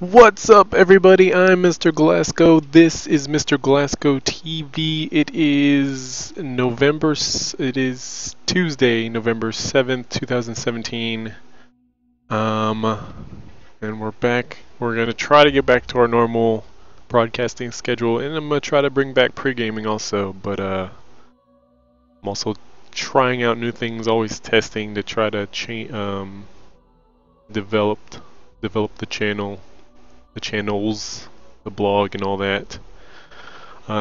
What's up, everybody? I'm Mr. Glasgow. This is Mr. Glasgow TV. It is Tuesday, November 7th, 2017. And we're back. We're gonna try to get back to our normal broadcasting schedule, and I'm gonna try to bring back pre-gaming also. But I'm also trying out new things, always testing to try to develop the channels, the blog, and all that.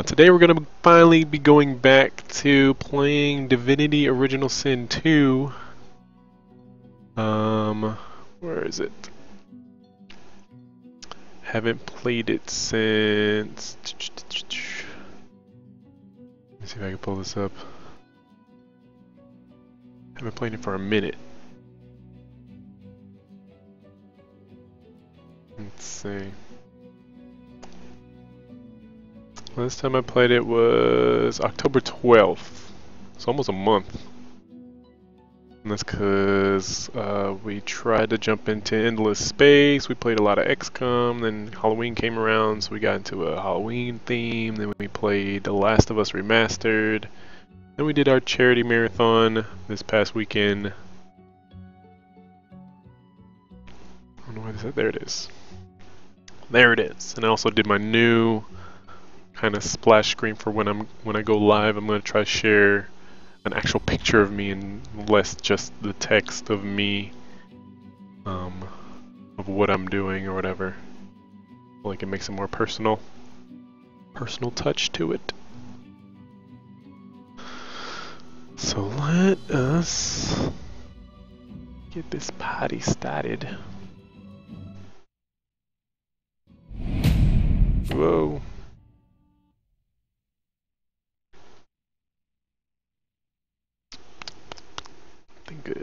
Today we're going to finally be going back to playing Divinity Original Sin 2. Where is it? Haven't played it since... Let's see if I can pull this up. Haven't played it for a minute. Let's see. Last time I played it was October 12th. It's almost a month. And that's because we tried to jump into Endless Space. We played a lot of XCOM. Then Halloween came around, so we got into a Halloween theme. Then we played The Last of Us Remastered. Then we did our charity marathon this past weekend. I don't know why this is. There it is. There it is. And I also did my new kind of splash screen for when I go live. I'm going to try to share an actual picture of me and less just the text of me, of what I'm doing or whatever. Like it makes it more personal touch to it. So let us get this party started. Whoa.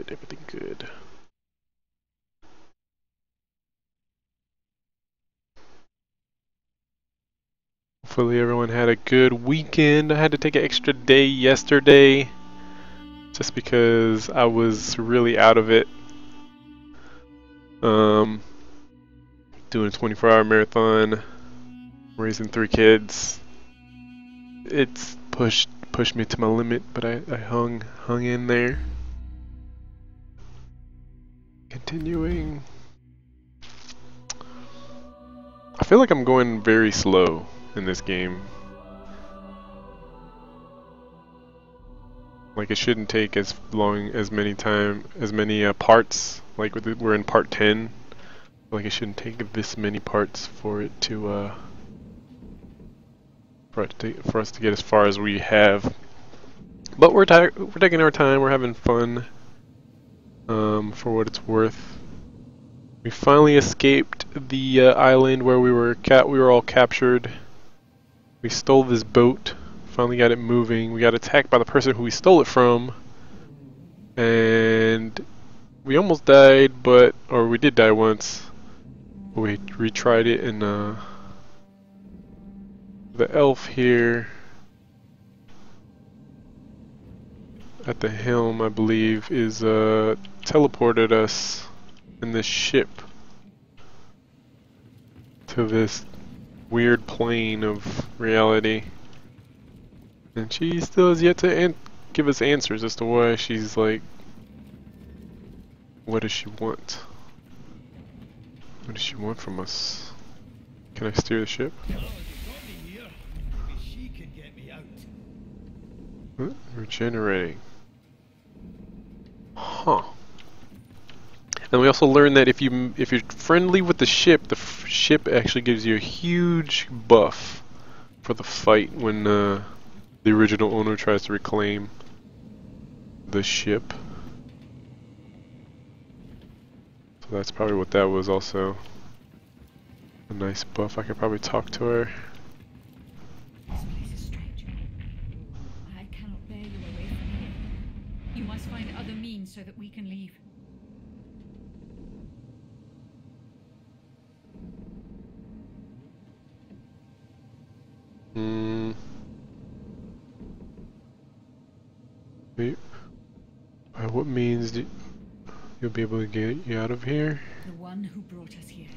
Everything good. Hopefully everyone had a good weekend. I had to take an extra day yesterday just because I was really out of it. Doing a 24-hour marathon, raising 3 kids. It's pushed me to my limit, but I hung in there. Continuing. I feel like I'm going very slow in this game. Like it shouldn't take as many parts. Like we're in part 10. Like it shouldn't take this many parts for it to for us to get as far as we have. But we're taking our time. We're having fun. For what it's worth. We finally escaped the island where we were all captured. We stole this boat. Finally got it moving. We got attacked by the person who we stole it from. And we almost died, or we did die once. We retried it, and the elf here at the helm, I believe, is teleported us in this ship to this weird plane of reality. And she still has yet to give us answers as to why she's like, what does she want? What does she want from us? Can I steer the ship? Regenerating. Huh. And we also learned that if you're friendly with the ship ship actually gives you a huge buff for the fight when the original owner tries to reclaim the ship. So that's probably what that was also. A nice buff. I could probably talk to her. This place is strange. I cannot bear you away from here. You must find other means so that we can leave. Wait. By what means you'll be able to get you out of here? The one who brought us here.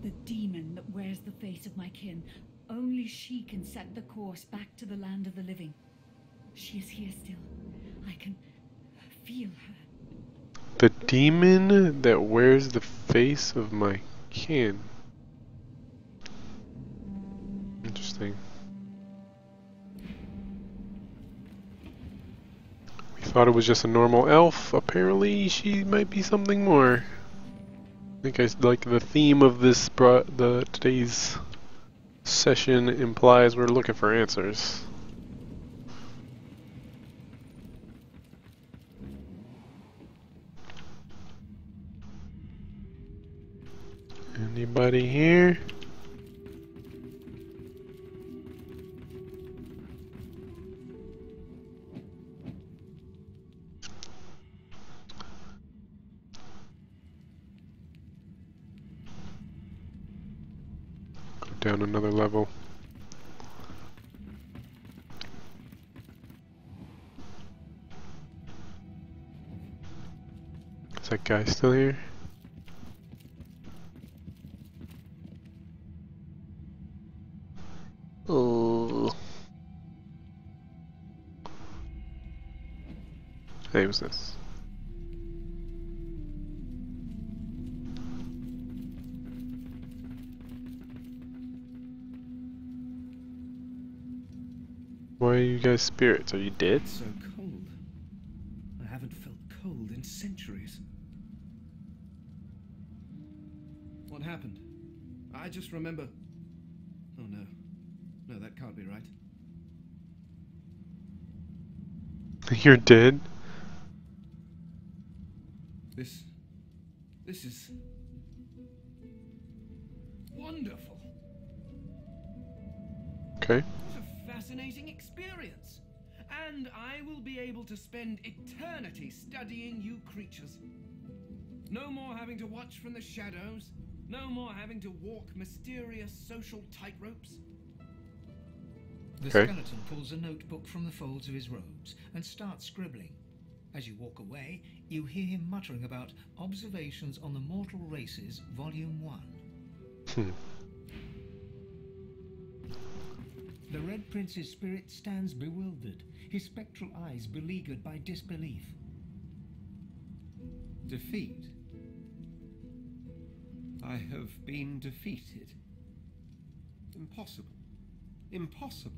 The demon that wears the face of my kin. Only she can set the course back to the land of the living. She is here still. I can feel her. The demon that wears the face of my kin. Interesting. We thought it was just a normal elf. Apparently, she might be something more. I think like the theme of this today's session implies we're looking for answers. Anybody here? Go down another level. Is that guy still here? Oh. Hey, what's this? Why are you guys spirits? Are you dead? It's so cold. I haven't felt cold in centuries. What happened? I just remember... Oh no. No, that can't be right. You're dead? This is... wonderful. Okay. What a fascinating experience. And I will be able to spend eternity studying you creatures. No more having to watch from the shadows. No more having to walk mysterious social tightropes. The Okay. skeleton pulls a notebook from the folds of his robes and starts scribbling. As you walk away, you hear him muttering about Observations on the Mortal Races, Volume 1. The Red Prince's spirit stands bewildered, his spectral eyes beleaguered by disbelief. Defeat? I have been defeated. Impossible. Impossible.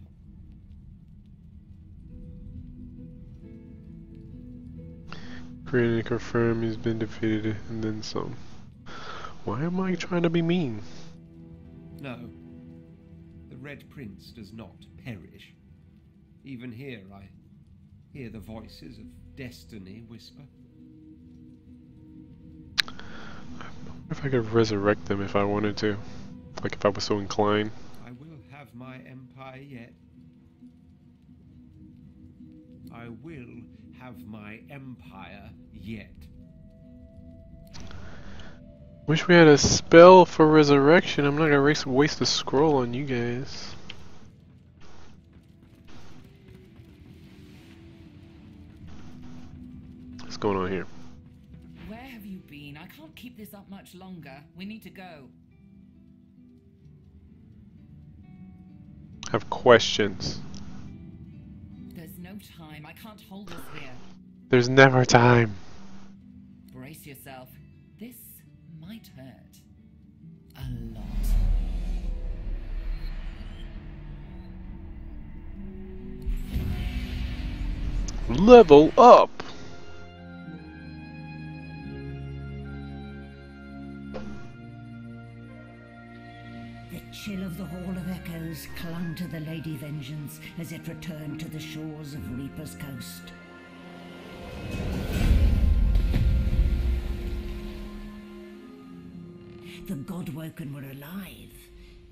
Created and confirm he's been defeated and then some. Why am I trying to be mean? No. The Red Prince does not perish. Even here I hear the voices of destiny whisper. I wonder if I could resurrect them if I wanted to. Like if I was so inclined. I will have my empire yet. I will have my empire yet. Wish we had a spell for resurrection. I'm not gonna waste a scroll on you guys. What's going on here? Where have you been? I can't keep this up much longer. We need to go. I have questions. There's no time. I can't hold us here. There's never time. Brace yourself. This might hurt. A lot. Level up! The chill of the Hall of Echoes clung to the Lady Vengeance as it returned to the shores of Reaper's Coast. The Godwoken were alive,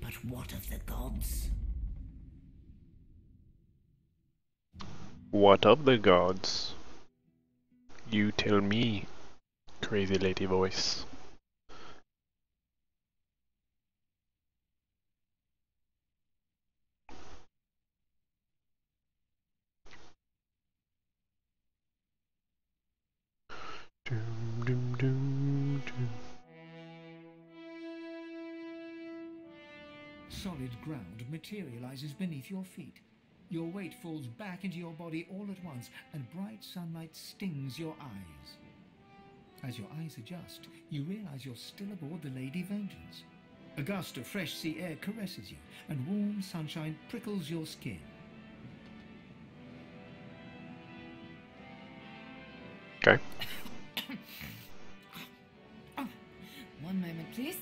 but what of the gods? What of the gods? You tell me, crazy lady voice. Doom, doom, doom, doom. Solid ground materializes beneath your feet. Your weight falls back into your body all at once, and bright sunlight stings your eyes. As your eyes adjust, you realize you're still aboard the Lady Vengeance. A gust of fresh sea air caresses you, and warm sunshine prickles your skin. Okay. One moment, please.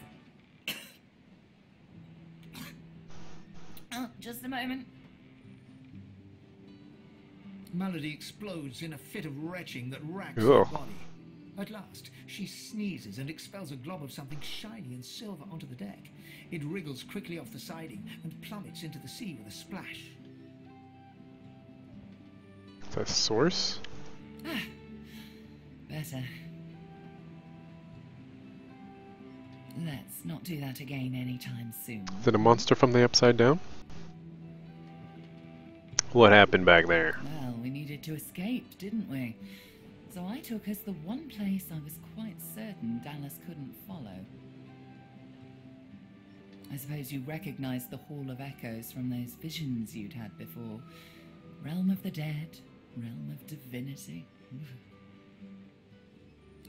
Oh, just a moment. Malady explodes in a fit of retching that racks Ugh. her body. At last, she sneezes and expels a glob of something shiny and silver onto the deck. It wriggles quickly off the siding and plummets into the sea with a splash. Is that source? Better. Let's not do that again anytime soon. Is it a monster from the Upside Down? What happened back there? Well, we needed to escape, didn't we? So I took us the one place I was quite certain Dallis couldn't follow. I suppose you recognized the Hall of Echoes from those visions you'd had before. Realm of the dead, realm of divinity.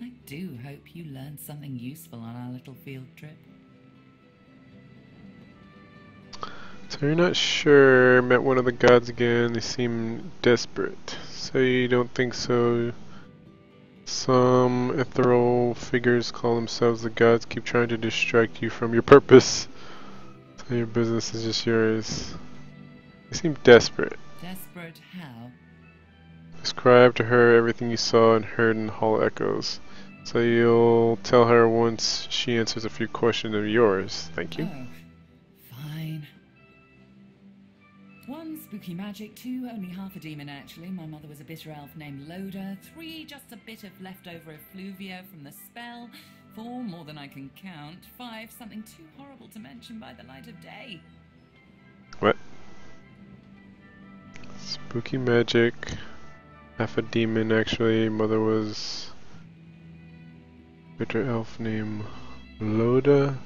I do hope you learned something useful on our little field trip. So you're not sure, met one of the gods again, they seem desperate. So you don't think so? Some ethereal figures call themselves the gods, keep trying to distract you from your purpose. So your business is just yours. They seem desperate. Desperate how? Describe to her everything you saw and heard in the Hall Echoes. So you'll tell her once she answers a few questions of yours. Thank you. Oh, fine. 1, spooky magic. 2, only half a demon actually. My mother was a bitter elf named Loda. 3, just a bit of leftover effluvia from the spell. 4, more than I can count. 5, something too horrible to mention by the light of day. What? Spooky magic. Half a demon actually. Mother was bitter elf named Loda.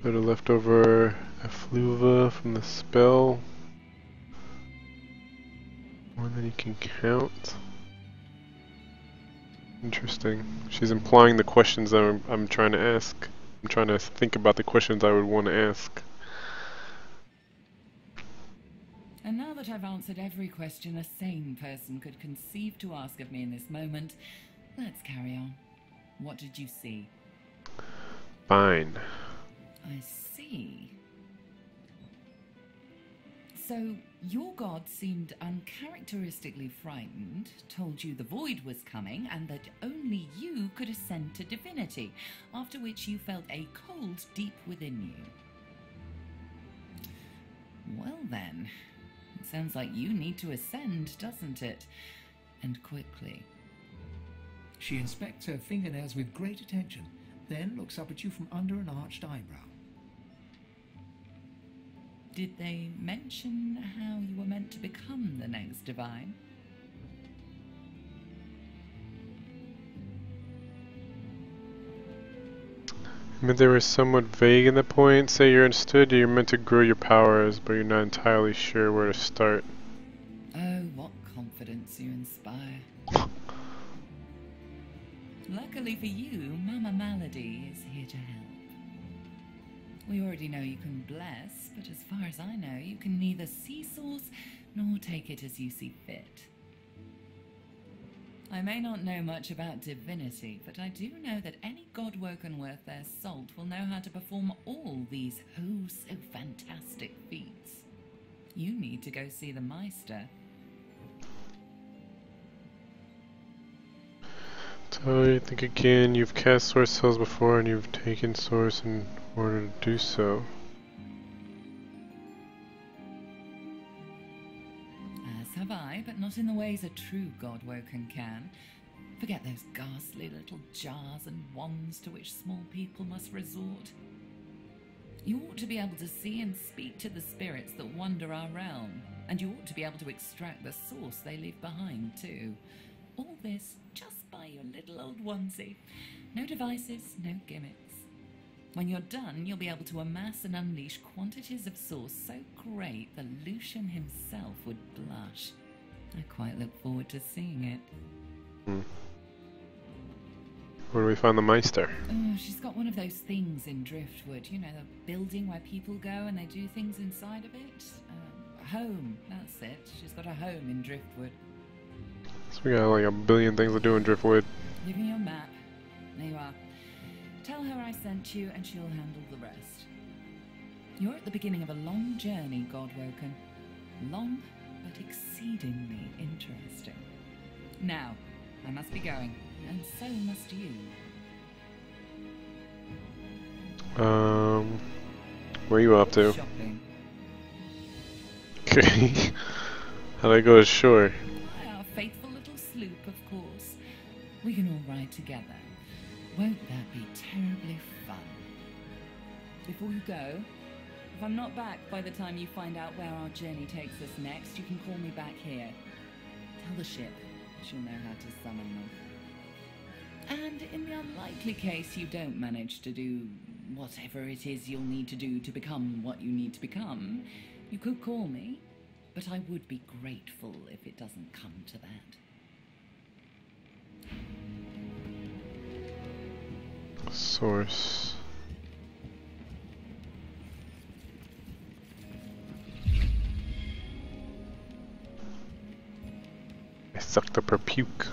Bit of leftover effluvia from the spell. More than you can count. Interesting. She's implying the questions I'm trying to ask. I'm trying to think about the questions I would want to ask. And now that I've answered every question a sane person could conceive to ask of me in this moment, let's carry on. What did you see? Fine. I see. So, your god seemed uncharacteristically frightened, told you the void was coming, and that only you could ascend to divinity, after which you felt a cold deep within you. Well then, it sounds like you need to ascend, doesn't it? And quickly. She inspects her fingernails with great attention, then looks up at you from under an arched eyebrow. Did they mention how you were meant to become the next divine? I mean, they were somewhat vague in the point. Say you're understood, you're meant to grow your powers, but you're not entirely sure where to start. Oh, what confidence you inspire. Luckily for you, Mama Malady is here to help. We already know you can bless, but as far as I know, you can neither see source nor take it as you see fit. I may not know much about divinity, but I do know that any god-woken worth their salt will know how to perform all these oh-so-fantastic feats. You need to go see the Meister. So you think again, you've cast source spells before and you've taken source in order to do so. As have I, but not in the ways a true god-woken can. Forget those ghastly little jars and wands to which small people must resort. You ought to be able to see and speak to the spirits that wander our realm, and you ought to be able to extract the source they leave behind too. All this just by your little old onesie. No devices, no gimmicks. When you're done, you'll be able to amass and unleash quantities of source so great that Lucian himself would blush. I quite look forward to seeing it. Where do we find the Meister? Oh, she's got one of those things in Driftwood. You know, the building where people go and they do things inside of it? Home, that's it. She's got a home in Driftwood. So we got like a billion things to do in Driftwood. Give me your map. There you are. Tell her I sent you and she'll handle the rest. You're at the beginning of a long journey, Godwoken. Long, but exceedingly interesting. Now, I must be going, and so must you. Where are you up to? Shopping. Okay. How do I go ashore? Our faithful little sloop, of course. We can all ride together. Won't that be terribly fun? Before you go, if I'm not back by the time you find out where our journey takes us next, you can call me back here. Tell the ship. She'll know how to summon them. And in the unlikely case you don't manage to do whatever it is you'll need to do to become what you need to become, you could call me, but I would be grateful if it doesn't come to that. Source. I sucked up her puke.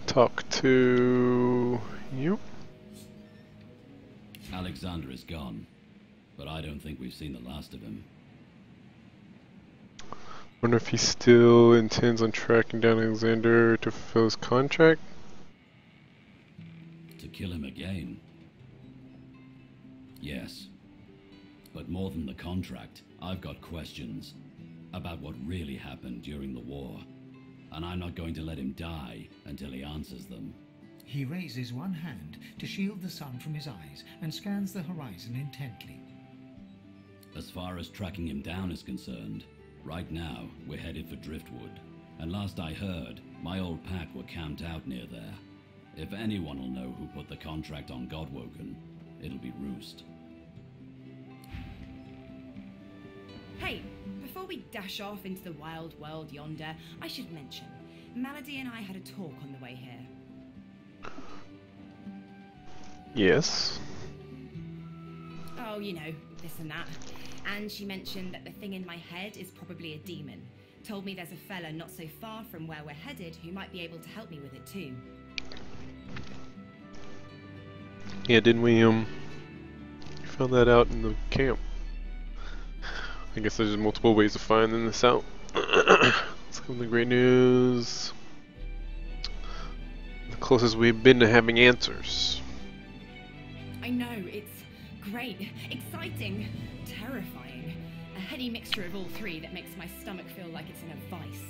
Talk to you? Alexander is gone, but I don't think we've seen the last of him. Wonder if he still intends on tracking down Alexander to fulfill his contract? To kill him again? Yes. But more than the contract, I've got questions about what really happened during the war. And I'm not going to let him die until he answers them. He raises one hand to shield the sun from his eyes and scans the horizon intently. As far as tracking him down is concerned, right now we're headed for Driftwood. And last I heard, my old pack were camped out near there. If anyone will know who put the contract on Godwoken, it'll be Roost. Hey, before we dash off into the wild world yonder, I should mention, Malady and I had a talk on the way here. Yes. Oh, you know, this and that. And she mentioned that the thing in my head is probably a demon. Told me there's a fella not so far from where we're headed who might be able to help me with it too. Yeah, didn't we, found that out in the camp. I guess there's multiple ways of finding this out. Let's go with the great news. The closest we've been to having answers. I know, it's great, exciting, terrifying. A heady mixture of all three that makes my stomach feel like it's in a vice.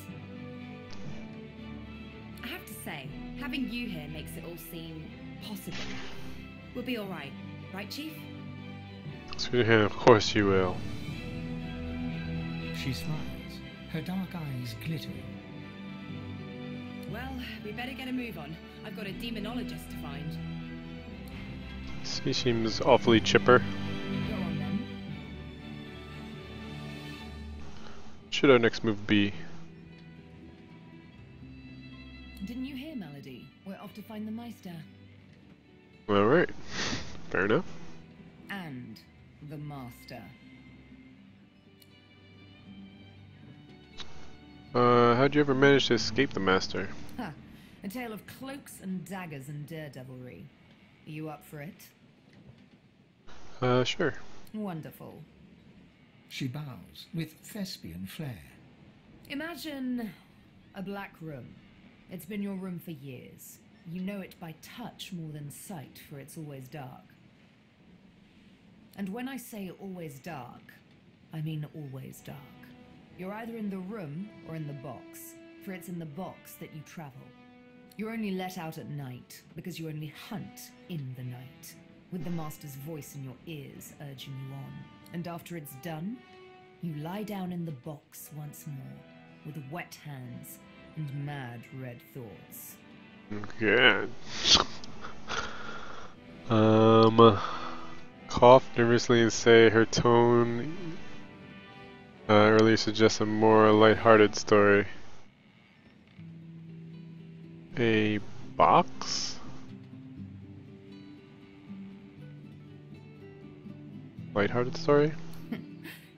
I have to say, having you here makes it all seem possible. We'll be alright, right, Chief? Yeah, of course you will. She smiles, her dark eyes glittering. Well, we better get a move on. I've got a demonologist to find. She seems awfully chipper. Go on then. Should our next move be? Didn't you hear, Malady? We're off to find the Meister. Alright. Fair enough. And the Master. How'd you ever manage to escape the Master? Ha! A tale of cloaks and daggers and daredevilry. Are you up for it? Sure. Wonderful. She bows with thespian flair. Imagine a black room. It's been your room for years. You know it by touch more than sight, for it's always dark. And when I say always dark, I mean always dark. You're either in the room or in the box, for it's in the box that you travel. You're only let out at night, because you only hunt in the night, with the Master's voice in your ears urging you on. And after it's done, you lie down in the box once more, with wet hands and mad red thoughts. Good. Cough nervously and say her tone earlier suggests a more lighthearted story. A box? Lighthearted story?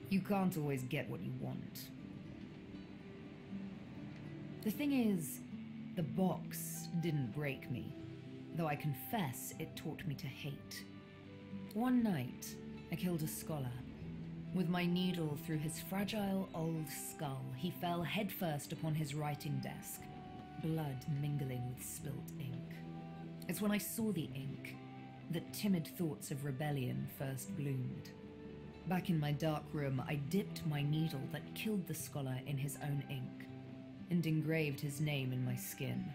You can't always get what you want. The thing is, the box didn't break me, though I confess it taught me to hate. One night, I killed a scholar. With my needle through his fragile old skull, he fell headfirst upon his writing desk, blood mingling with spilt ink. It's when I saw the ink that timid thoughts of rebellion first bloomed. Back in my dark room, I dipped my needle that killed the scholar in his own ink and engraved his name in my skin.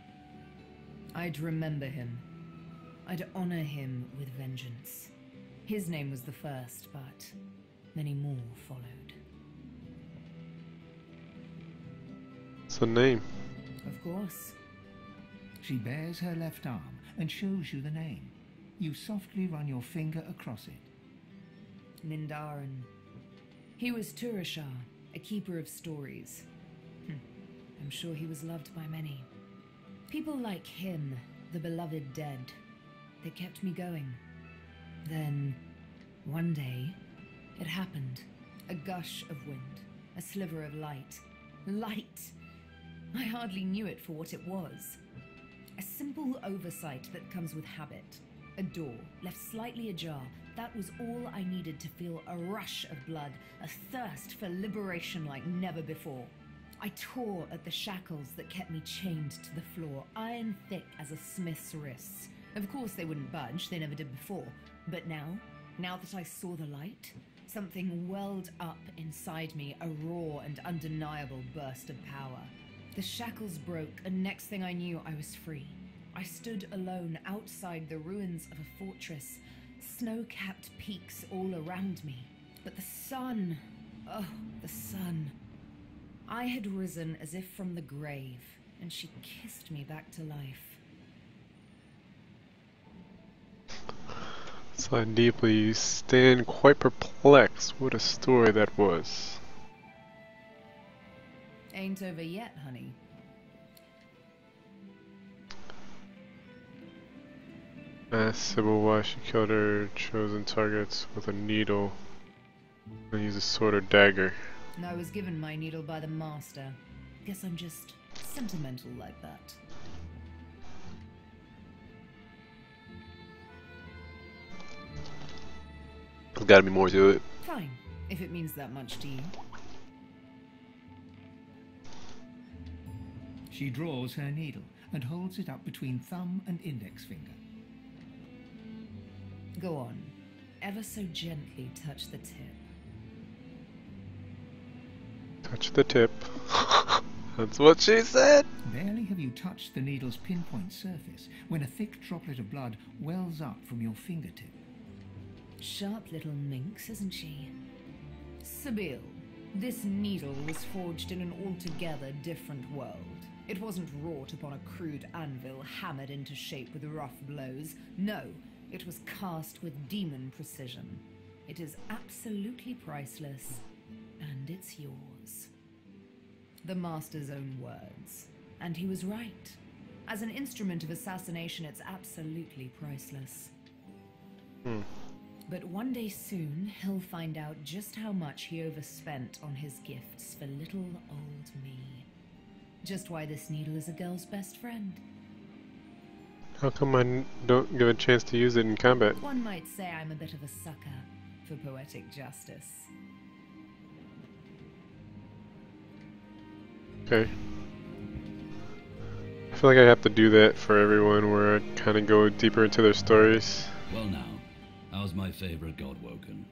I'd remember him. I'd honor him with vengeance. His name was the first, but many more followed. What's the name? Of course. She bares her left arm and shows you the name. You softly run your finger across it. Mindarin. He was Turashar, a keeper of stories. I'm sure he was loved by many. People like him, the beloved dead, they kept me going. Then, one day, it happened. A gush of wind, a sliver of light. Light! I hardly knew it for what it was. A simple oversight that comes with habit. A door, left slightly ajar. That was all I needed to feel a rush of blood, a thirst for liberation like never before. I tore at the shackles that kept me chained to the floor, iron thick as a smith's wrists. Of course they wouldn't budge, they never did before. But now that I saw the light, something welled up inside me, a raw and undeniable burst of power. The shackles broke, and next thing I knew, I was free. I stood alone outside the ruins of a fortress, snow-capped peaks all around me. But the sun, oh, the sun. I had risen as if from the grave, and she kissed me back to life. Sighed deeply, you stand quite perplexed. What a story that was. Ain't over yet, honey. Asked Sybil why she killed her chosen targets with a needle and use a sword or dagger. I was given my needle by the master. Guess I'm just sentimental like that. There's gotta be more to it. Fine, if it means that much to you. She draws her needle and holds it up between thumb and index finger. Go on. Ever so gently touch the tip. Touch the tip. That's what she said! Barely have you touched the needle's pinpoint surface when a thick droplet of blood wells up from your fingertip. Sharp little minx, isn't she? Sybil, this needle was forged in an altogether different world. It wasn't wrought upon a crude anvil hammered into shape with rough blows. No, it was cast with demon precision. It is absolutely priceless, and it's yours. The master's own words. And he was right. As an instrument of assassination, it's absolutely priceless. But one day soon, he'll find out just how much he overspent on his gifts for little old me. Just why this needle is a girl's best friend. How come I don't give a chance to use it in combat? One might say I'm a bit of a sucker for poetic justice. Okay. I feel like I have to do that for everyone, where I kind of go deeper into their stories. Well now, how's my favorite god woken?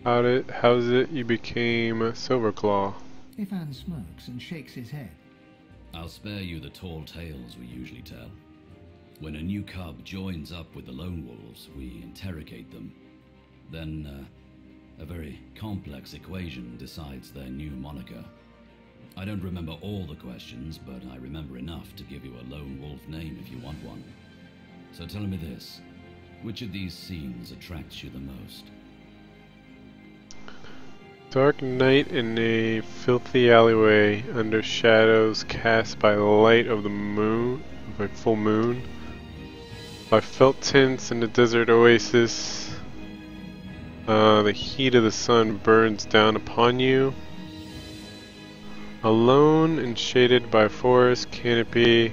How's it you became Silverclaw? Ivan smirks and shakes his head. I'll spare you the tall tales we usually tell. When a new cub joins up with the lone wolves, we interrogate them. Then, a very complex equation decides their new moniker. I don't remember all the questions, but I remember enough to give you a lone wolf name if you want one. So tell me this, which of these scenes attracts you the most? Dark night in a filthy alleyway under shadows cast by light of the moon, by full moon, by felt tints in the desert oasis. The heat of the sun burns down upon you. Alone and shaded by forest canopy,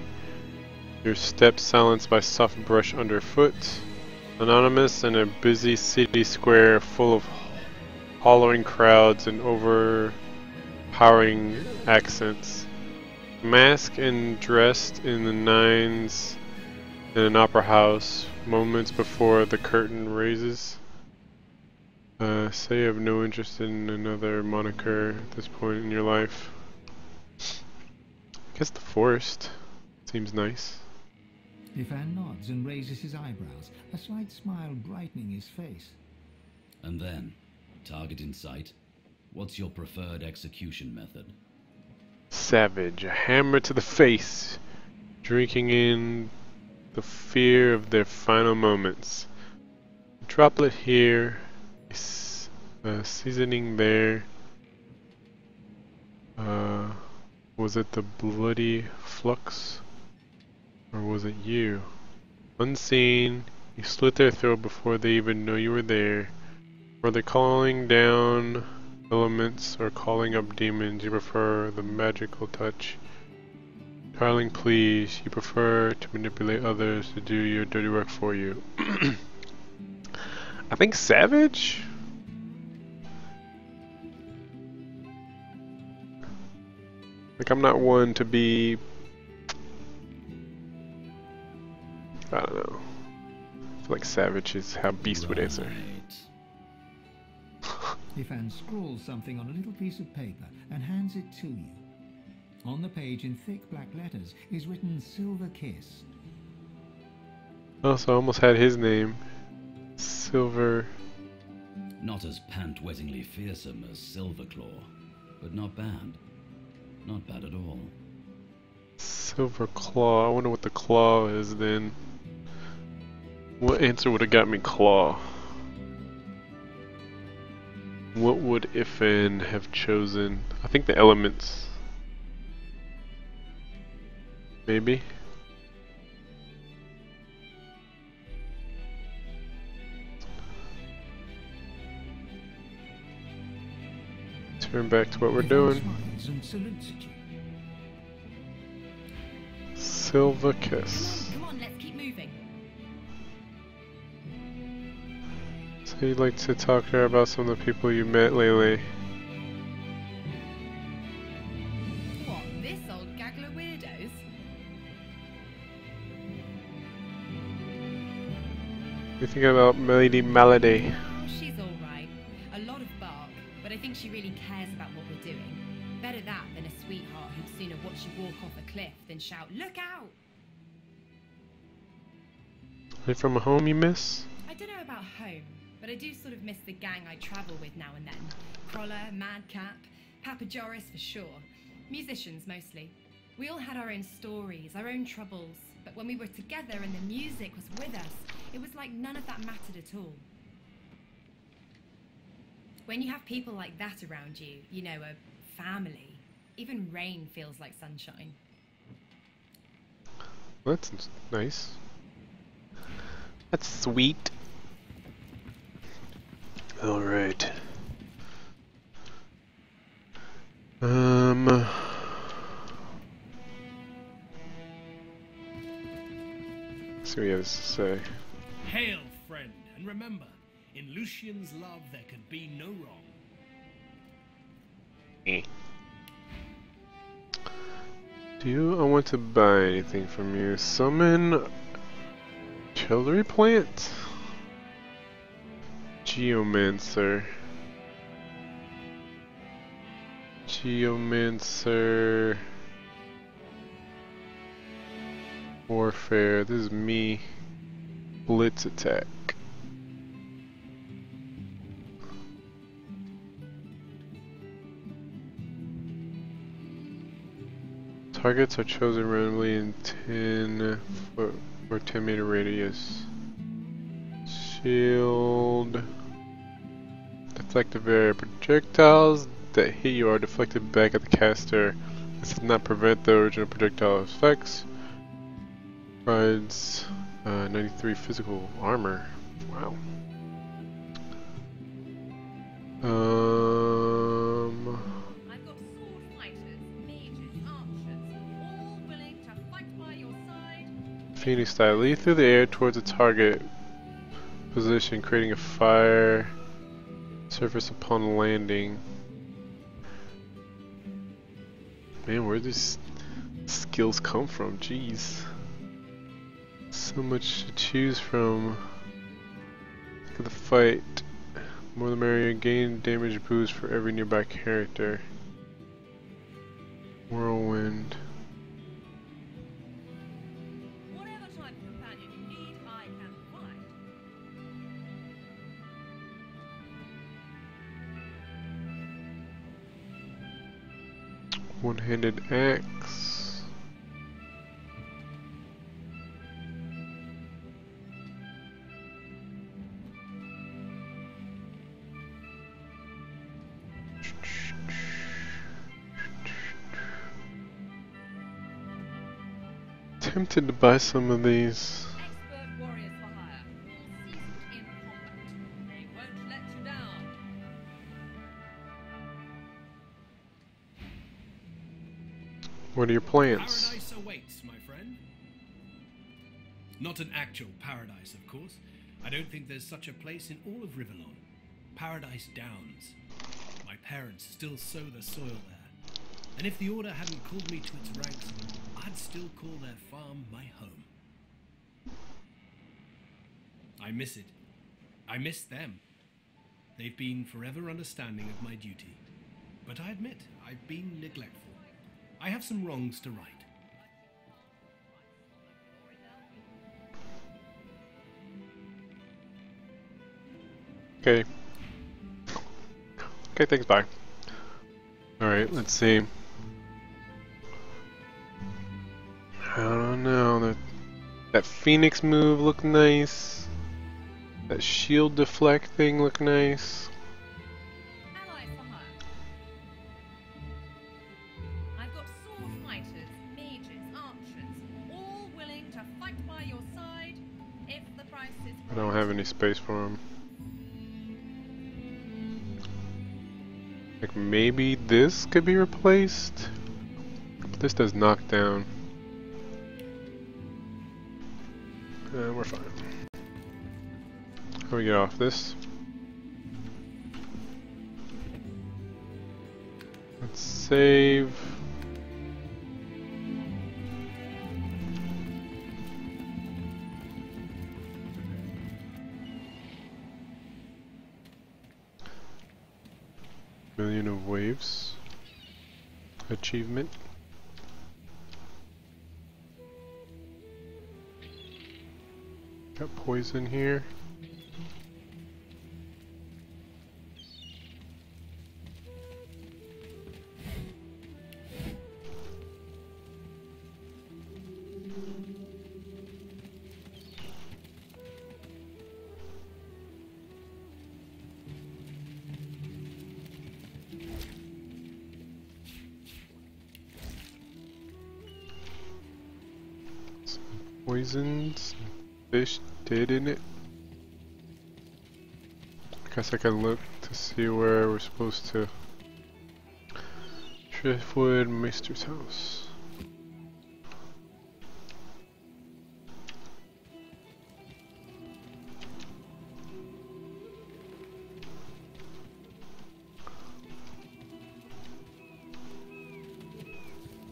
your steps silenced by soft brush underfoot. Anonymous in a busy city square full of hollering crowds and overpowering accents. Masked and dressed in the nines in an opera house, moments before the curtain raises. Say you have no interest in another moniker at this point in your life. I guess the forest seems nice. Ifan nods and raises his eyebrows, a slight smile brightening his face. And then, target in sight, what's your preferred execution method? Savage, a hammer to the face, drinking in the fear of their final moments. A droplet here, seasoning there. Was it the bloody flux? Or was it you? Unseen, you slit their throat before they even know you were there. Whether calling down elements or calling up demons, you prefer the magical touch. Darling, please, you prefer to manipulate others to do your dirty work for you. I think Savage? Like, I'm not one to be... I don't know. I feel like Savage is how Beast would answer. Ifan scrawls something on a little piece of paper and hands it to you. On the page in thick black letters is written Silver Kiss. Also, I almost had his name. Silver... Not as pant-wettingly fearsome as Silverclaw, but not bad. Not bad at all. Silver Claw. I wonder what the claw is then. What answer would have got me claw? What would Ifan have chosen? I think the elements. Maybe? Turn back to what we're doing. Silver Kiss. Come on, let's keep moving. So you'd like to talk to her about some of the people you met lately. What, this old gaggle of weirdos? What do you think about Lady Malady? Oh, she's alright. A lot of bark, but I think she really cares about what we're doing. Better that than a sweetheart who'd sooner watch you walk off a cliff than shout, "Look out!" Are you from a home you miss? I don't know about home, but I do sort of miss the gang I travel with now and then. Crawler, Madcap, Papa Joris for sure. Musicians mostly. We all had our own stories, our own troubles, but when we were together and the music was with us, it was like none of that mattered at all. When you have people like that around you, you know, a family, even rain feels like sunshine. That's nice. That's sweet. Alright. Let's see what he has to say. Hail, friend, and remember, in Lucian's love there can be no wrong. Do I want to buy anything from you? Summon Chillery Plant? Geomancer. Geomancer. Warfare. This is me. Blitz attack. Targets are chosen randomly in 10 foot or 10-meter radius. Shield. Deflective area. Projectiles that hit you are deflected back at the caster. This does not prevent the original projectile effects. Provides 93 physical armor. Wow. I've got sword fighters, mages, archers, all willing to fight by your side. Phoenix style. Lead through the air towards a target position, creating a fire surface upon landing. Man, where do these skills come from? Jeez. So much to choose from. Look at the fight. More the merrier. Gain damage boost for every nearby character. Whirlwind. Whatever type of companion you need, I can provide. One-handed axe. Tempted to buy some of these. Expert warriors for hire, all seasoned in combat. They won't let you down. What are your plans? Paradise awaits, my friend. Not an actual paradise, of course. I don't think there's such a place in all of Rivellon. Paradise Downs. My parents still sow the soil there. And if the Order hadn't called me to its ranks, I'd still call their farm my home. I miss it. I miss them. They've been forever understanding of my duty. But I admit, I've been neglectful. I have some wrongs to right. Okay. Okay, thanks, bye. Alright, let's see. I don't know, that Phoenix move looked nice. That shield deflect thing looked nice. Allies for hire. I've got sword fighters, mages, archers, all willing to fight by your side if the price is I don't have any space for them. Like maybe this could be replaced? But this does knockdown. We're fine. How do we get off this? Let's save. Million of waves. Achievement. Got poison here. Poisons. Fish dead in it. Guess I can look to see where we're supposed to. Driftwood Maester's house.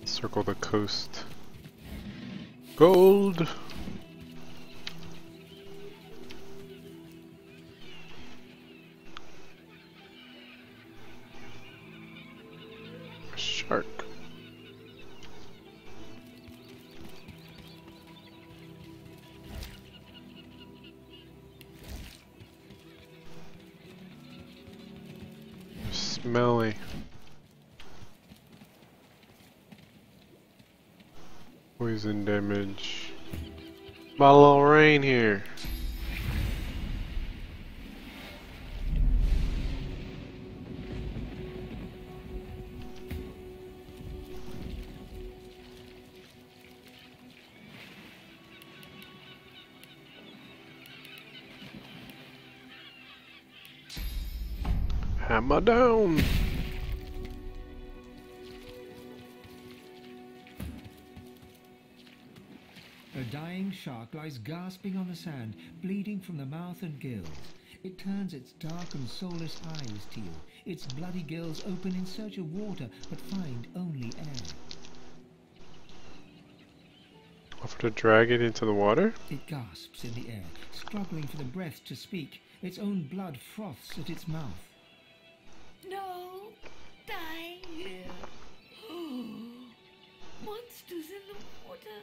Circle the coast. Gold! Shark. Smelly. Poison damage. Bottle of rain here. Hammer down. A dying shark lies gasping on the sand, bleeding from the mouth and gills. It turns its dark and soulless eyes to you. Its bloody gills open in search of water, but find only air. Offer to drag it into the water? It gasps in the air, struggling for the breath to speak. Its own blood froths at its mouth. No, die here. Monsters in the water.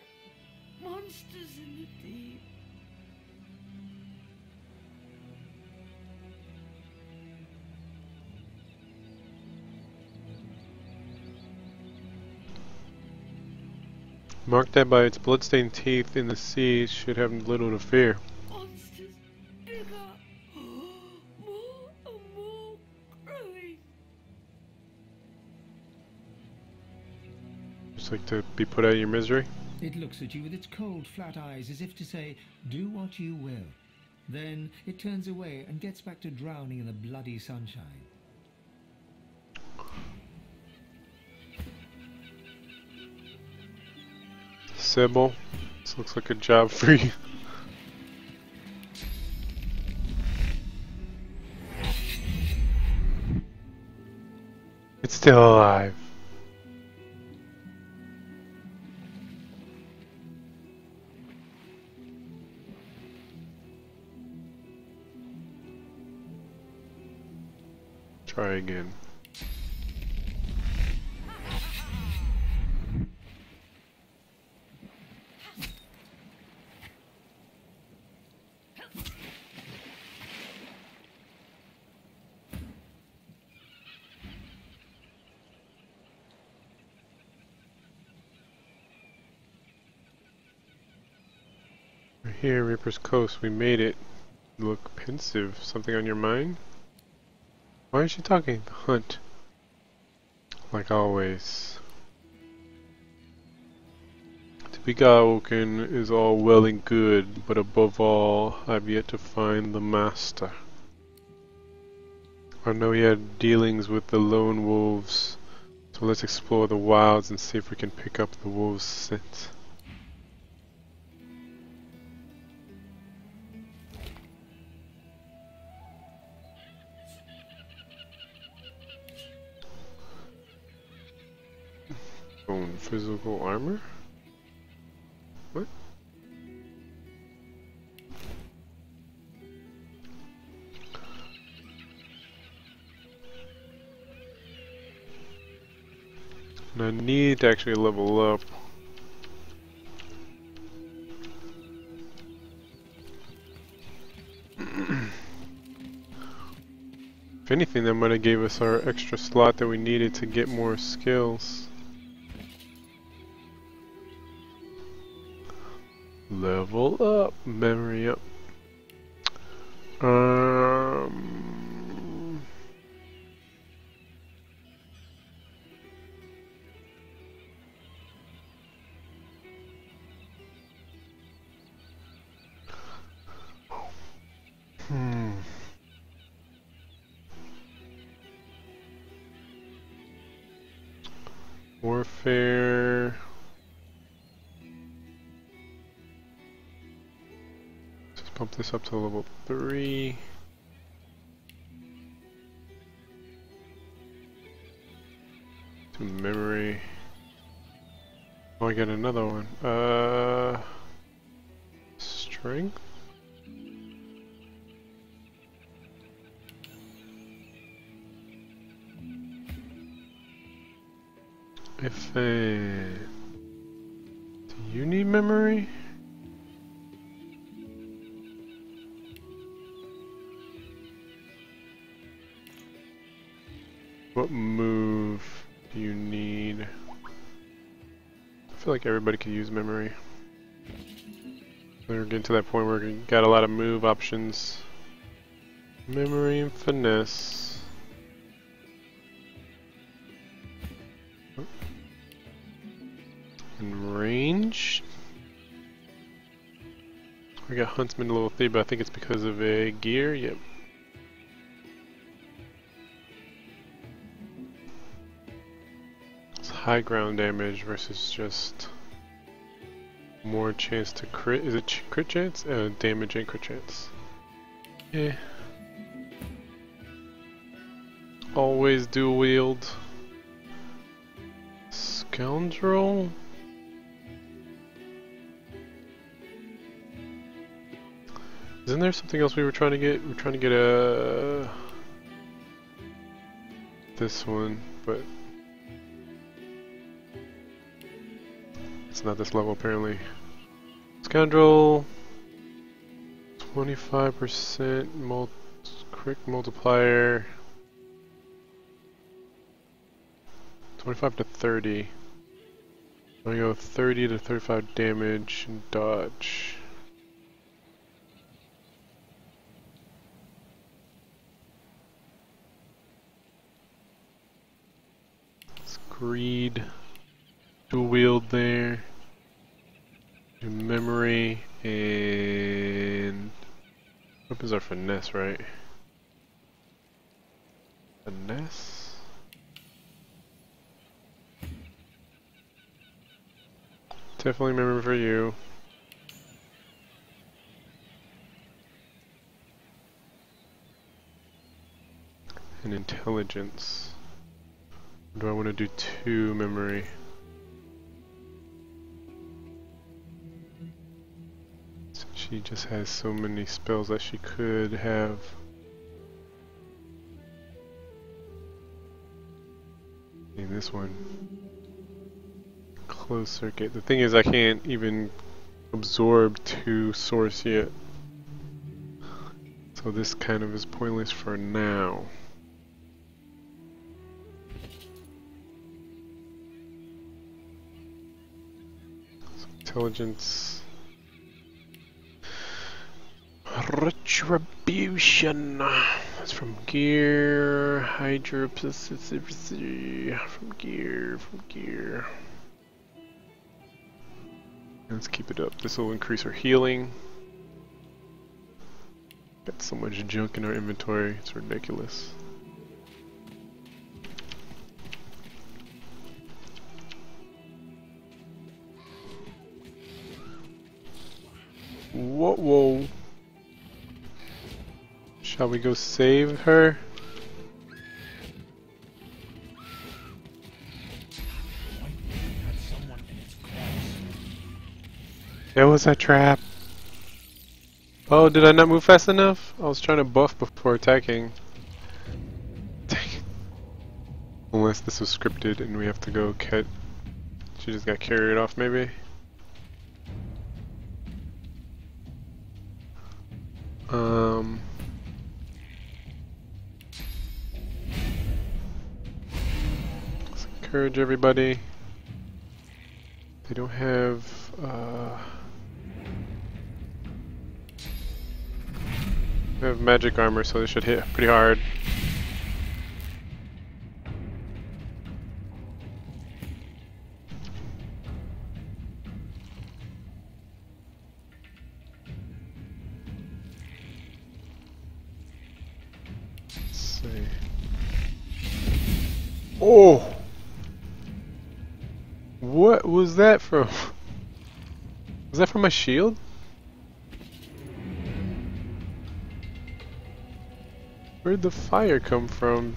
Monsters in the deep. Mark that by its bloodstained teeth in the sea should have little to fear. Monsters bigger. More and more growing. Just like to be put out of your misery. It looks at you with its cold, flat eyes as if to say, do what you will. Then it turns away and gets back to drowning in the bloody sunshine. Sybil, this looks like a job for you. It's still alive. Try again. We're here, Reaper's Coast. We made it. You look pensive. Something on your mind? Why is she talking? The hunt. Like always. To be Gaoken is all well and good, but above all, I've yet to find the master. I know he had dealings with the lone wolves, so let's explore the wilds and see if we can pick up the wolves' scent. Physical armor? What? And I need to actually level up. If anything, that might have gave us our extra slot that we needed to get more skills. Level up, memory up. Warfare. Bump this up to level 3. To memory. Oh, I got another one. Strength? If do you need memory? What move do you need? feel like everybody could use memory. We're getting to that point where we got a lot of move options. Memory and finesse. And range. We got Huntsman level 3, but I think it's because of a gear. Yep. It's high ground damage versus just more chance to crit. Is it crit chance? Damage and crit chance. Yeah. Always dual wield. Scoundrel? Isn't there something else we were trying to get? We're trying to get a this one, but it's not this level apparently. Scoundrel, 25% crit multiplier, 25 to 30. I go 30 to 35 damage and dodge. Greed, dual wield there, do memory, and what is our finesse, right? Finesse? Definitely memory for you. And intelligence. Do I want to do 2 memory? So she just has so many spells that she could have. And this one. Closed circuit. The thing is I can't even absorb 2 source yet. So this kind of is pointless for now. Intelligence. Retribution. That's from gear. Hydroplasticity. From gear. Let's keep it up. This will increase our healing. Got so much junk in our inventory. It's ridiculous. Whoa. Shall we go save her? It was a trap. Oh, did I not move fast enough? I was trying to buff before attacking. Dang it. Unless this was scripted and we have to go catch. She just got carried off maybe. Let's encourage everybody. They don't have they have magic armor, so they should hit pretty hard. Oh! What was that from? Was that from my shield? Where'd the fire come from?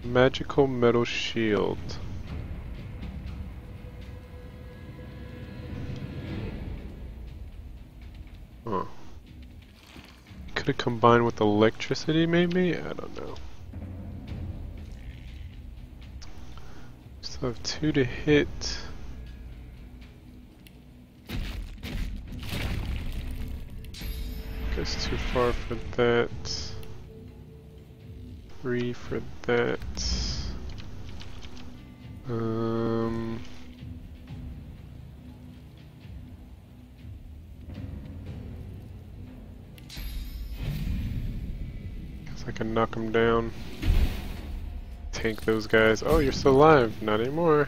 Magical metal shield. Huh. Could have combined with electricity maybe? I don't know. Still have 2 to hit. Goes too far for that. 3 for that. Guess I can knock them down. Tank those guys. Oh, you're still alive. Not anymore.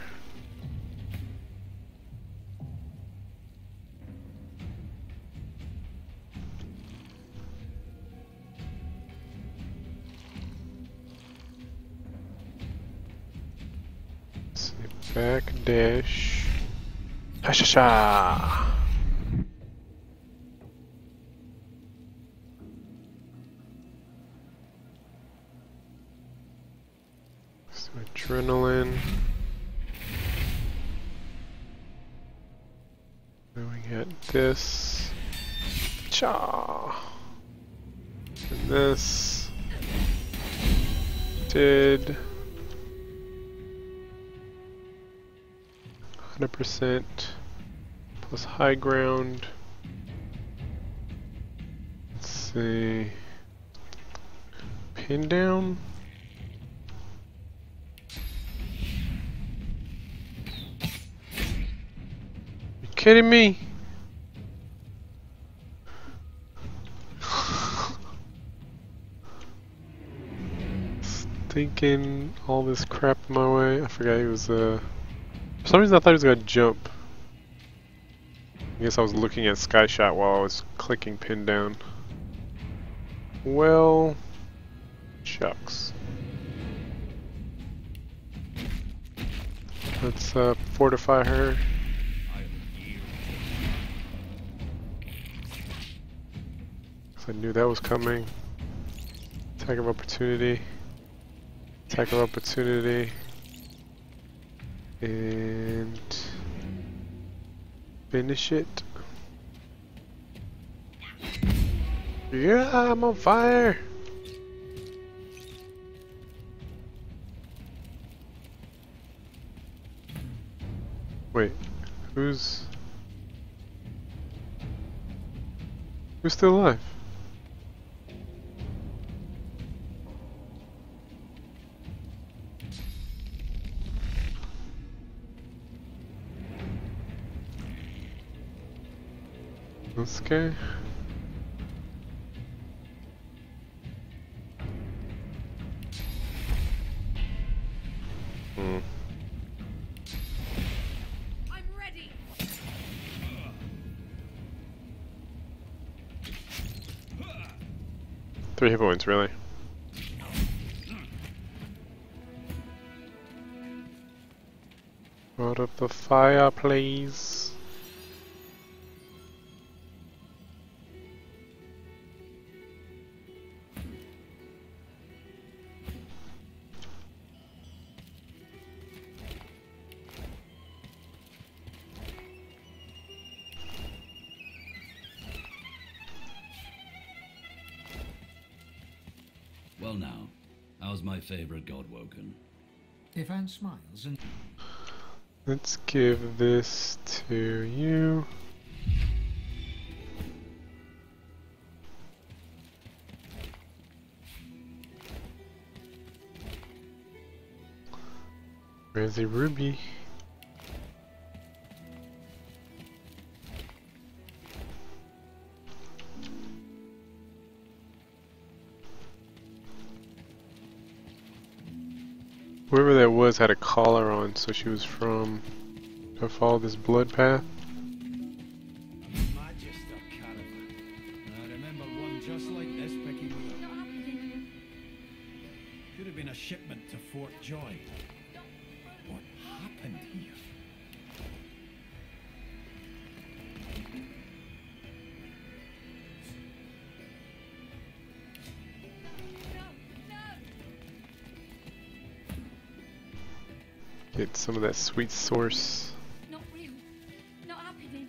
Back dash. Ha sha sha. Some adrenaline. Then we get this. Cha. And this. Did. 100% plus high ground. Let's see. Pin down. You kidding me? Thinking all this crap my way. I forgot he was for some reason I thought he was gonna jump. I guess I was looking at Skyshot while I was clicking pin down. Well, shucks. Let's fortify her. I knew that was coming. Attack of opportunity. Attack of opportunity. And finish it. Yeah, I'm on fire. Wait, who's still alive? This guy? I'm ready. 3 hit points, really? Out of the fire, please. Well now, how's my favorite god woken? Ivan smiles and... Let's give this to you. Where's the ruby? Whoever that was had a collar on, so she was from... I followed this blood path. Magister caravan. I remember one just like this picking me up. Could have been a shipment to Fort Joy. What happened here? Get some of that sweet source. Not real. Not happening.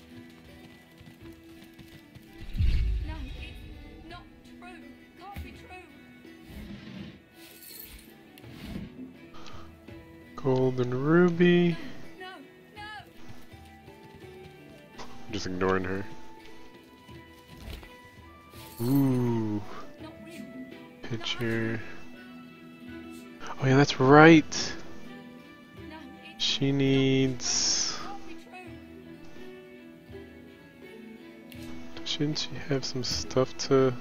No, it's not true. Can't be true. Golden ruby. No, no. I'm just ignoring her. Ooh. Not real. Picture. Oh yeah, that's right. No, it's She needs... Shouldn't she have some stuff to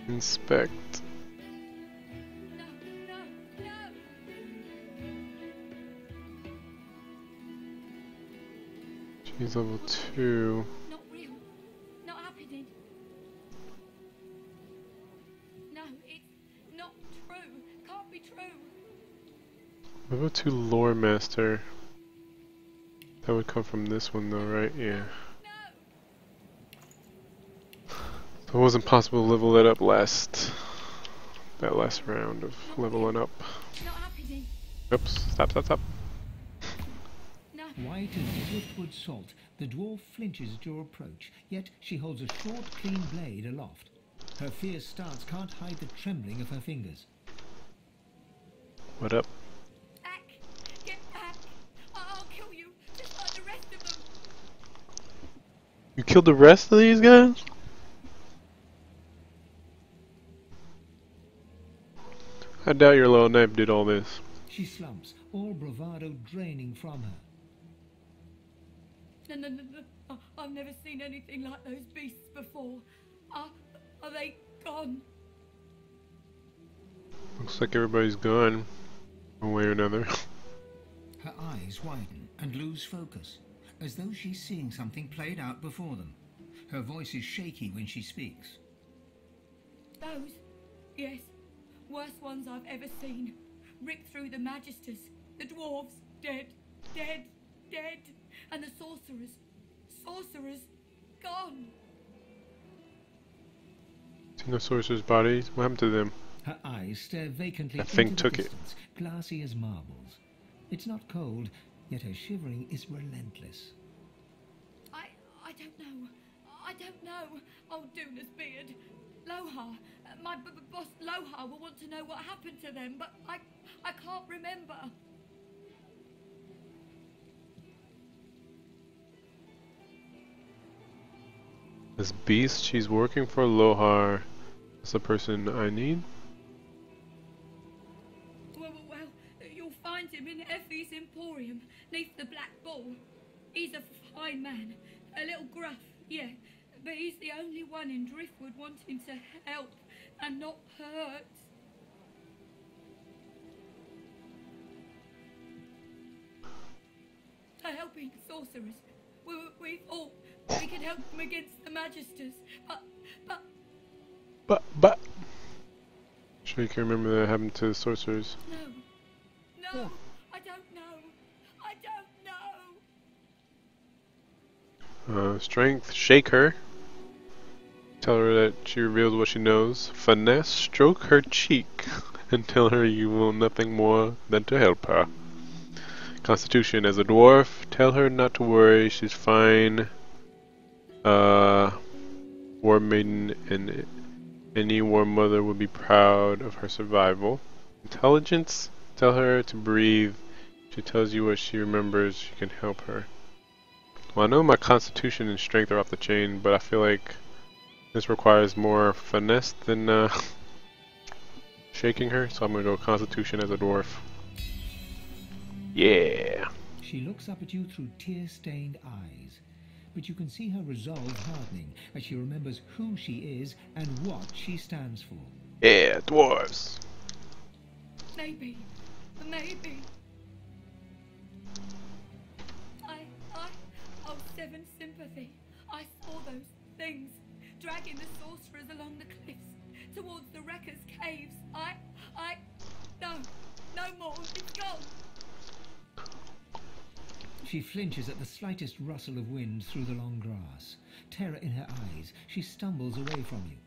inspect? She's level 2. Not real. Not happening. No, it's not true. Can't be true. Level 2 lore master. That would come from this one though, right? Yeah. So it wasn't possible to level that up that last round of leveling up. Not happening. Oops, stop. White as driftwood salt, the dwarf flinches at your approach, yet she holds a short, clean blade aloft. Her fierce stance can't hide the trembling of her fingers. What up? Back! Get back! I'll kill you, just like the rest of them. You killed the rest of these guys? I doubt your little knife did all this. She slumps, all bravado draining from her. No. I've never seen anything like those beasts before. Are they gone? Looks like everybody's gone, one way or another. Her eyes widen and lose focus, as though she's seeing something played out before them. Her voice is shaky when she speaks. Those? Yes. Worst ones I've ever seen. Ripped through the Magisters. The dwarves. Dead. And the sorcerers, gone. Seen the sorcerer's bodies? What happened to them? Her eyes stare vacantly That thing into took the it. distance, glassy as marbles. It's not cold, yet her shivering is relentless. I don't know. Oh, Duna's beard. Lohar. My boss Lohar will want to know what happened to them, but I can't remember. This beast, she's working for Lohar. That's the person I need. Well, you'll find him in Effie's Emporium, neath the Black Bull. He's a fine man, a little gruff, yeah, but he's the only one in Driftwood wanting to help and not hurt. They're helping sorcerers. We thought we could help them against the Magisters, But. Sure you can remember that happened to the sorcerers. No, I don't know. Strength, shake her. Tell her that she reveals what she knows. Finesse, stroke her cheek. And tell her you will nothing more than to help her. Constitution, as a dwarf, tell her not to worry, she's fine. War Maiden and any war mother would be proud of her survival. Intelligence, tell her to breathe. She tells you what she remembers, you can help her. Well, I know my constitution and strength are off the chain, but I feel like this requires more finesse than shaking her, so I'm gonna go constitution as a dwarf. Yeah. She looks up at you through tear-stained eyes, but you can see her resolve hardening as she remembers who she is and what she stands for. Yeah, dwarves. Maybe. Oh, Seven Sympathy. I saw those things dragging the sorcerers along the cliffs towards the Wreckers' caves. No more. It's gone. She flinches at the slightest rustle of wind through the long grass. Terror in her eyes, she stumbles away from you.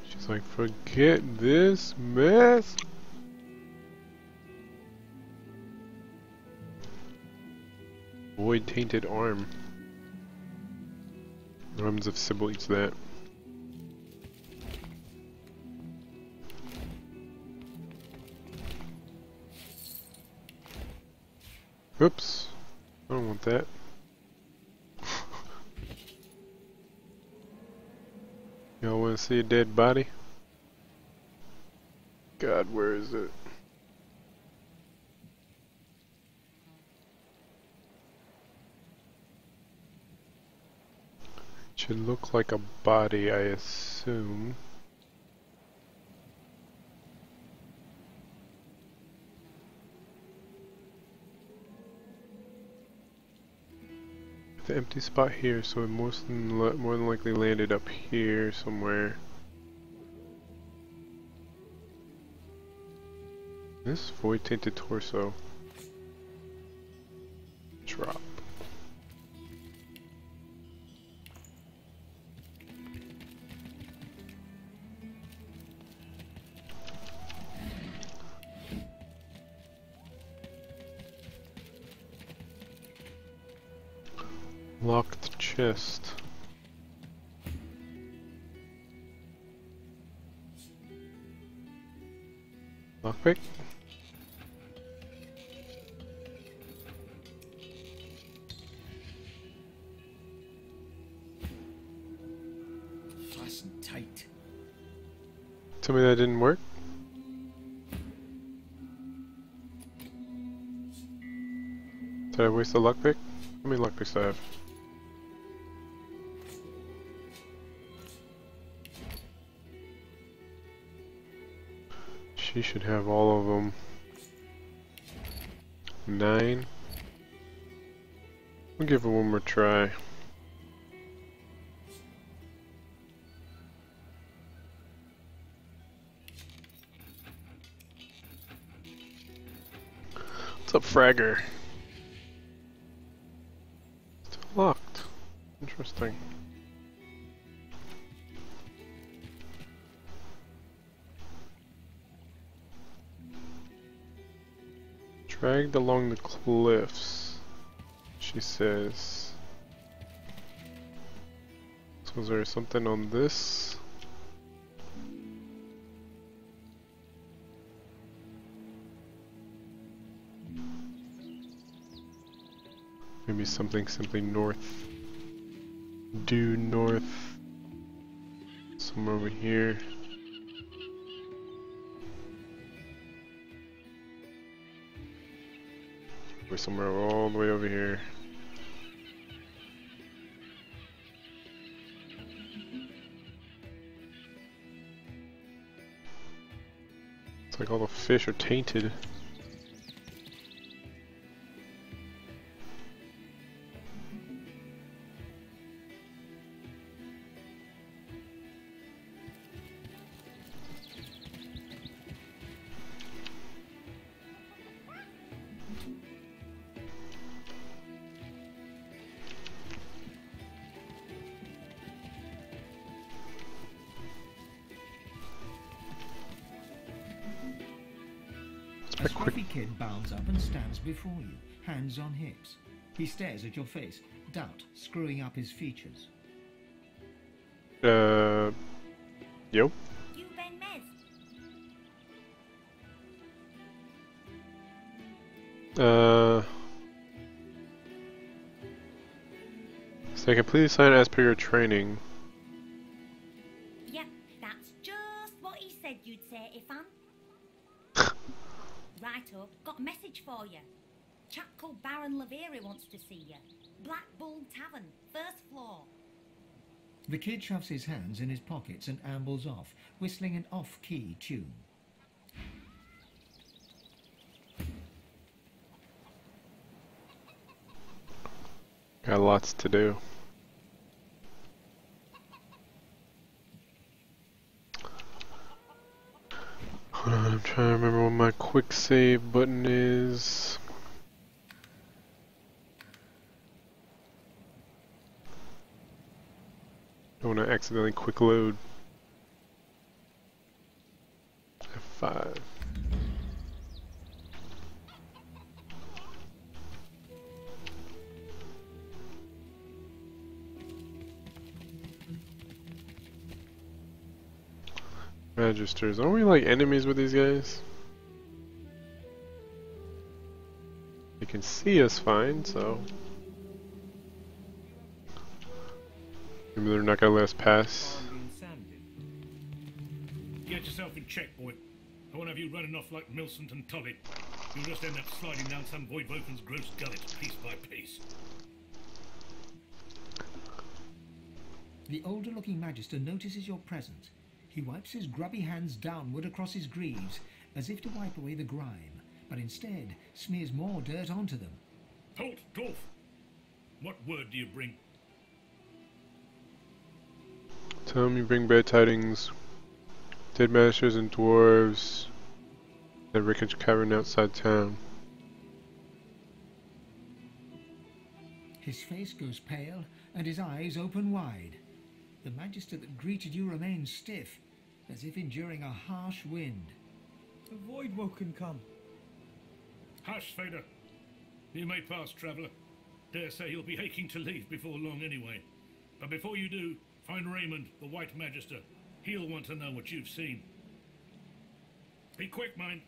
She's like, forget this mess. Void tainted arm. What happens if Sybil eats that? Oops. I don't want that. Y'all wanna see a dead body? God, where is it? Should look like a body, I assume. The empty spot here, so it more than likely landed up here somewhere. This void tainted torso. Drop. Locked chest. Lockpick? Fasten tight. Tell me that didn't work? Did I waste a lockpick? How many lockpicks do I have? She should have all of them. 9. We'll give her one more try. What's up, Fragger? Still locked. Interesting. Dragged along the cliffs, she says. So is there something on this? Maybe something simply north. Due north. Somewhere over here. We're somewhere all the way over here. It's like all the fish are tainted. A scruffy kid bounds up and stands before you, hands on hips. He stares at your face, doubt screwing up his features. Yo? You Ben Mez. So I completely signed as per your training. Yep, that's just what he said you'd say, Ifan. Righto, got a message for you. Chap called Baron Laveri wants to see you. Black Bull Tavern, first floor. The kid shoves his hands in his pockets and ambles off, whistling an off-key tune. Got lots to do. Hold on, I'm trying to remember what my quick save button is. Don't want to accidentally quick load. F5. Registers. Aren't we like enemies with these guys? They can see us fine, so maybe they're not gonna let us pass. checkpoint. I won't have you running off like Millicent and Tully. You'll just end up sliding down some Voidwoken's gross gullet piece by piece. The older-looking Magister notices your presence. He wipes his grubby hands downward across his greaves, as if to wipe away the grime, but instead smears more dirt onto them. Halt, dwarf! What word do you bring? Tell him you bring bad tidings. Dead masters and dwarves. The wreckage cavern outside town. His face goes pale, and his eyes open wide. The Magister that greeted you remains stiff, as if enduring a harsh wind. The Voidwoken come. Hush, Vader. You may pass, traveller. Dare say you'll be aching to leave before long anyway. But before you do, find Raymond, the White Magister. He'll want to know what you've seen. Be quick, mind.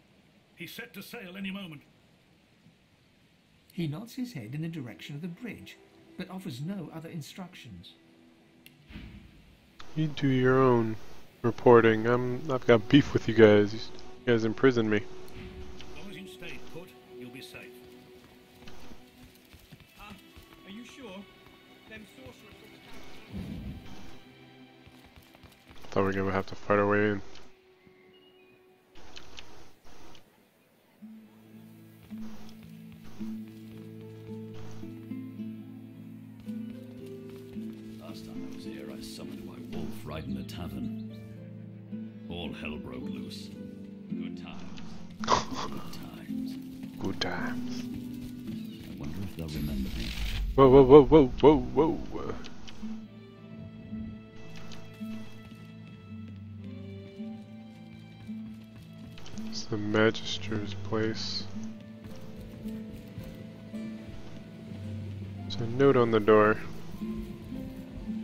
He's set to sail any moment. He nods his head in the direction of the bridge, but offers no other instructions. You do your own reporting. I've got beef with you guys. You guys imprisoned me. As long as you stay put, you'll be safe. Are you sure? Them sorcerers Thought we were gonna have to fight our way in. Last time I was here, I summoned my wolf right in the tavern. All hell broke loose. Good times. Good times. Good times. I wonder if they'll remember me. Whoa, whoa, whoa, whoa, whoa, whoa. It's the Magister's place. There's a note on the door.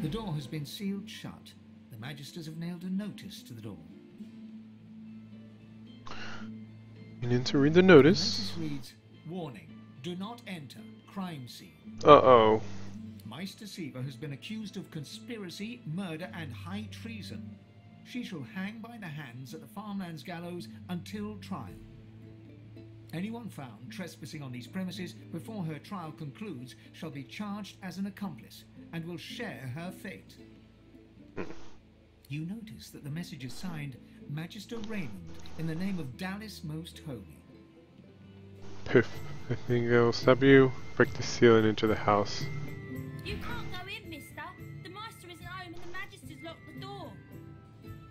The door has been sealed shut. The Magisters have nailed a notice to the door. You need to read the The notice. notice reads, "Warning, do not enter. Crime scene. Uh-oh. Meister Siva has been accused of conspiracy, murder, and high treason. She shall hang by the hands at the farmlands gallows until trial. Anyone found trespassing on these premises before her trial concludes shall be charged as an accomplice and will share her fate." You notice that the message is signed Magister Raymond in the name of Dallis Most Holy. Piff. I think I'll stop you. Break the seal and enter the house. You can't go in, mister. The Master isn't home and the Magisters locked the door.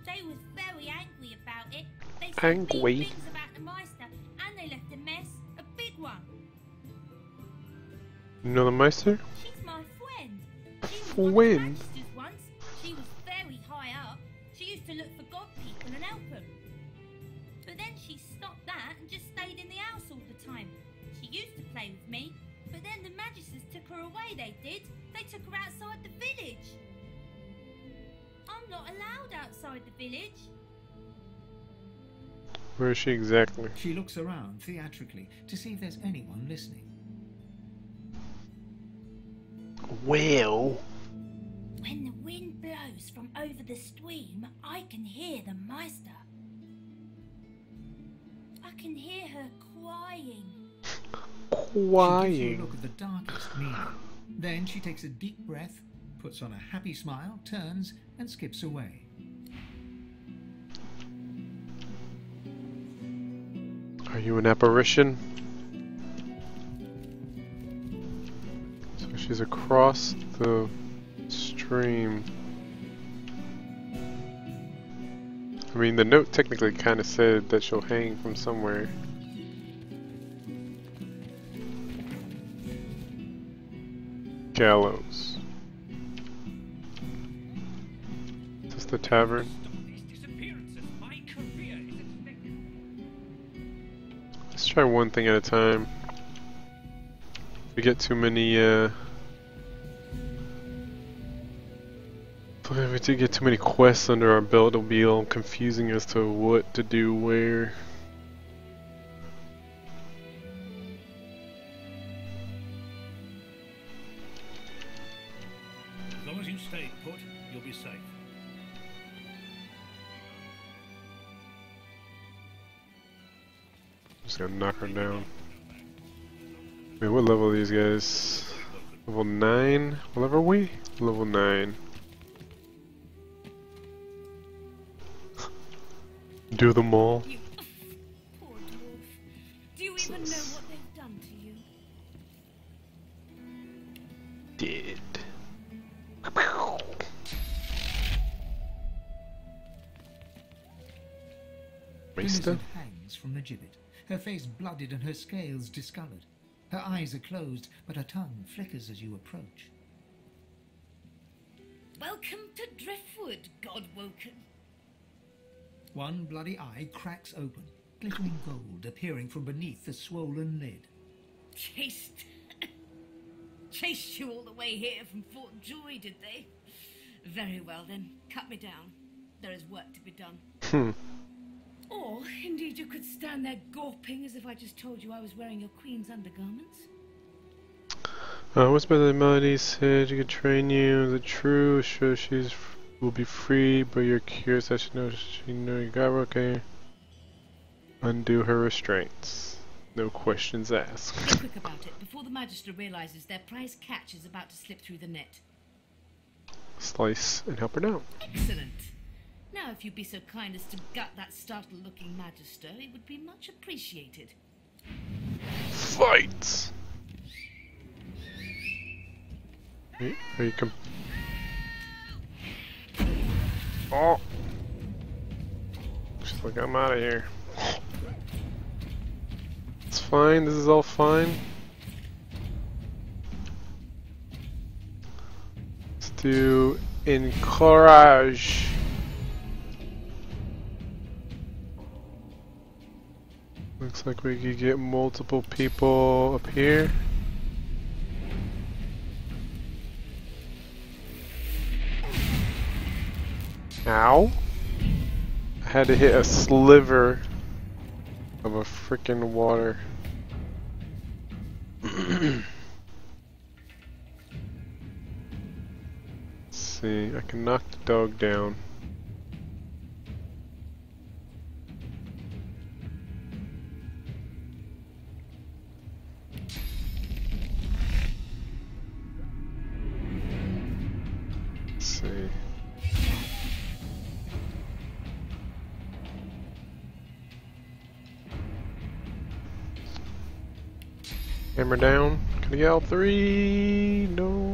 They was very angry about it. They said Angry? mean things about the Meister and they left a mess, a big one. You know the Meister? She's my friend. She was one of the Friend? Magisters once. She was very high up. She used to look for god people and help them. But then she stopped that and just stayed in the house all the time. She used to play with me, but then the Magisters took her away, they did. They took her outside the village. I'm not allowed outside the village. Where is she exactly? She looks around theatrically to see if there's anyone listening. Well. When the wind blows from over the stream, I can hear the Meister. I can hear her crying. She gives you a Crying. look of the darkest meaning. Then she takes a deep breath, puts on a happy smile, turns, and skips away. Are you an apparition? So she's across the stream. I mean, the note technically kind of said that she'll hang from somewhere. Gallows. Is this the tavern? Let's try one thing at a time. If we get too many, if we do get too many quests under our belt, it'll be all confusing as to what to do where. As long as you stay put, you'll be safe. Just gonna knock her down. Wait, what level are these guys? Level 9? What level are we? Level 9. Do them all. You poor dwarf. Do you even know what they've done to you? Dead. Millicent hangs from the gibbet, her face blooded and her scales discoloured. Her eyes are closed, but her tongue flickers as you approach. Welcome to Driftwood, Godwoken. One bloody eye cracks open, glittering gold appearing from beneath the swollen lid. Chased you all the way here from Fort Joy, did they? Very well then, cut me down. There is work to be done. Or, indeed, you could stand there gawping as if I just told you I was wearing your queen's undergarments. What's better than Melody said? You could train you. Is it true? Sure, she's will be free, but you're curious. I should know. She know you got okay. Undo her restraints. No questions asked. Be quick about it before the Magister realizes their prize catch is about to slip through the net. Slice and help her down. Excellent. Now, if you'd be so kind as to gut that startled-looking Magister, it would be much appreciated. Fight! Wait, are you Oh! She's like, I'm out of here. It's fine, this is all fine. Let's do encourage. Looks like we could get multiple people up here. Ow. I had to hit a sliver of a freaking water. Let's see, I can knock the dog down. Let's see. Hammer down. Can I get all three? No.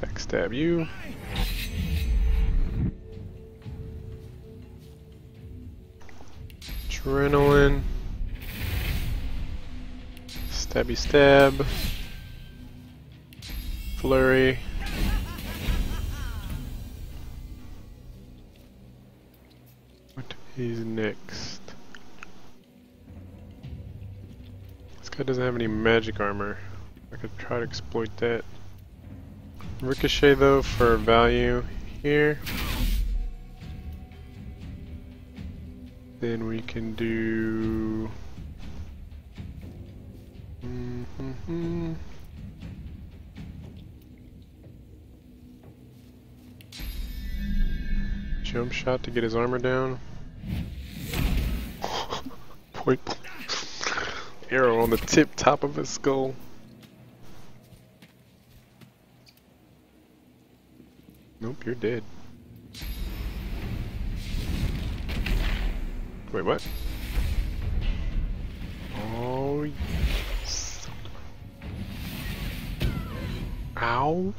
Backstab you. Adrenaline. Stabby stab. Flurry. What is next? This guy doesn't have any magic armor. I could try to exploit that. Ricochet though for value here. Then we can do jump shot to get his armor down. Point blank. Arrow on the top of his skull. Nope, you're dead. Wait, what? Oh, yes. Ow.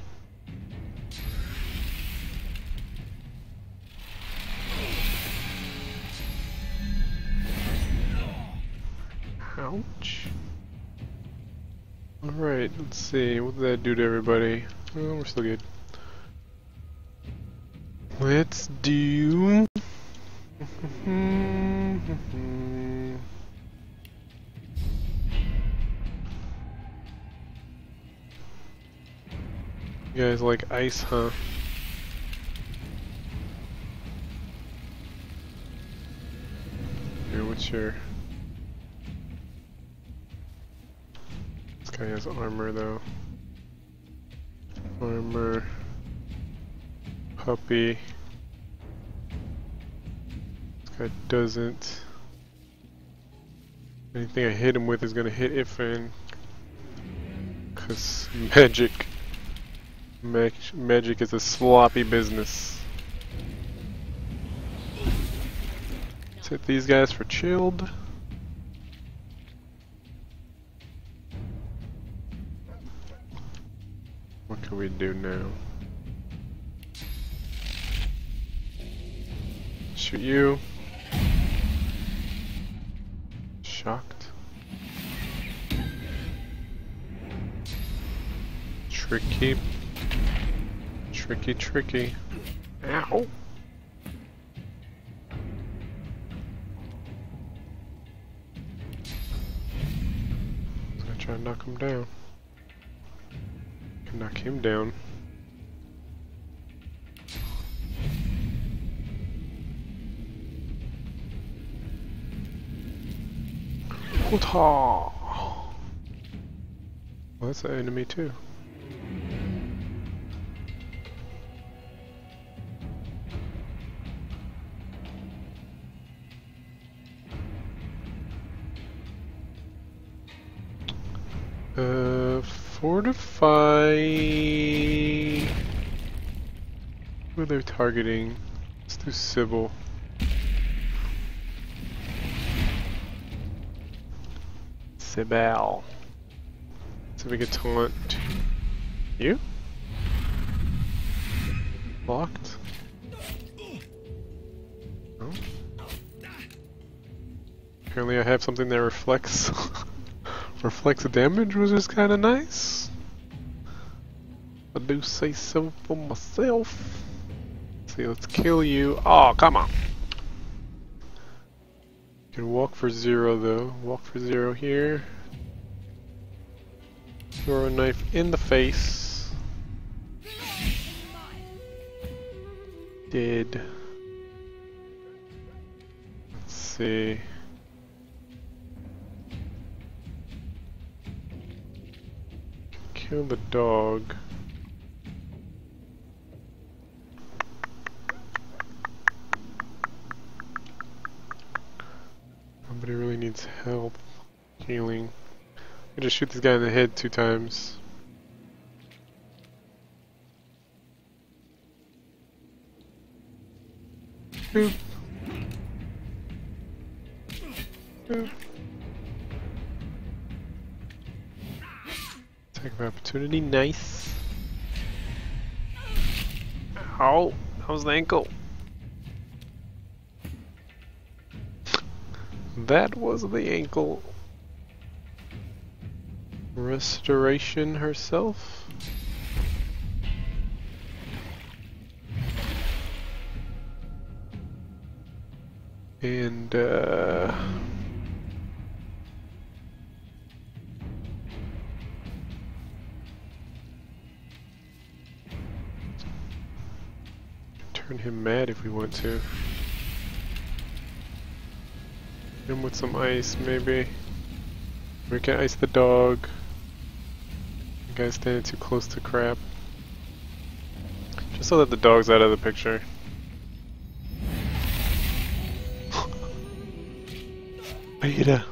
Ouch. Alright, let's see. What did that do to everybody? Oh, we're still good. Let's do... You guys like ice, huh? Sure. This guy has armor though. Armor. Puppy. This guy doesn't. Anything I hit him with is gonna hit Ifan. Cause magic. Magic is a sloppy business. Let's hit these guys for chilled. What can we do now? Shoot you. Shocked. Tricky. Tricky. Ow! I'm gonna try and knock him down. Can knock him down. Well, that's an enemy too. Fortify. Who are they targeting? Let's do Sybil. Sybil. See if we can taunt you? Locked? Oh. Apparently I have something that reflects reflects damage, which is kinda nice. I do say so for myself. Let's see, let's kill you. Oh, come on. You can walk for 0 though. Walk for 0 here. Throw a knife in the face. Dead. Let's see. Kill the dog. Nobody really needs help. Healing. I just shoot this guy in the head 2 times. Boop. Boop. Attack of opportunity, nice. Ow, that was the ankle. That was the ankle. Restoration herself. And turn him mad if we want to. Hit him with some ice, maybe. We can ice the dog. The guy's standing too close to crap. Just so that the dog's out of the picture. Beta.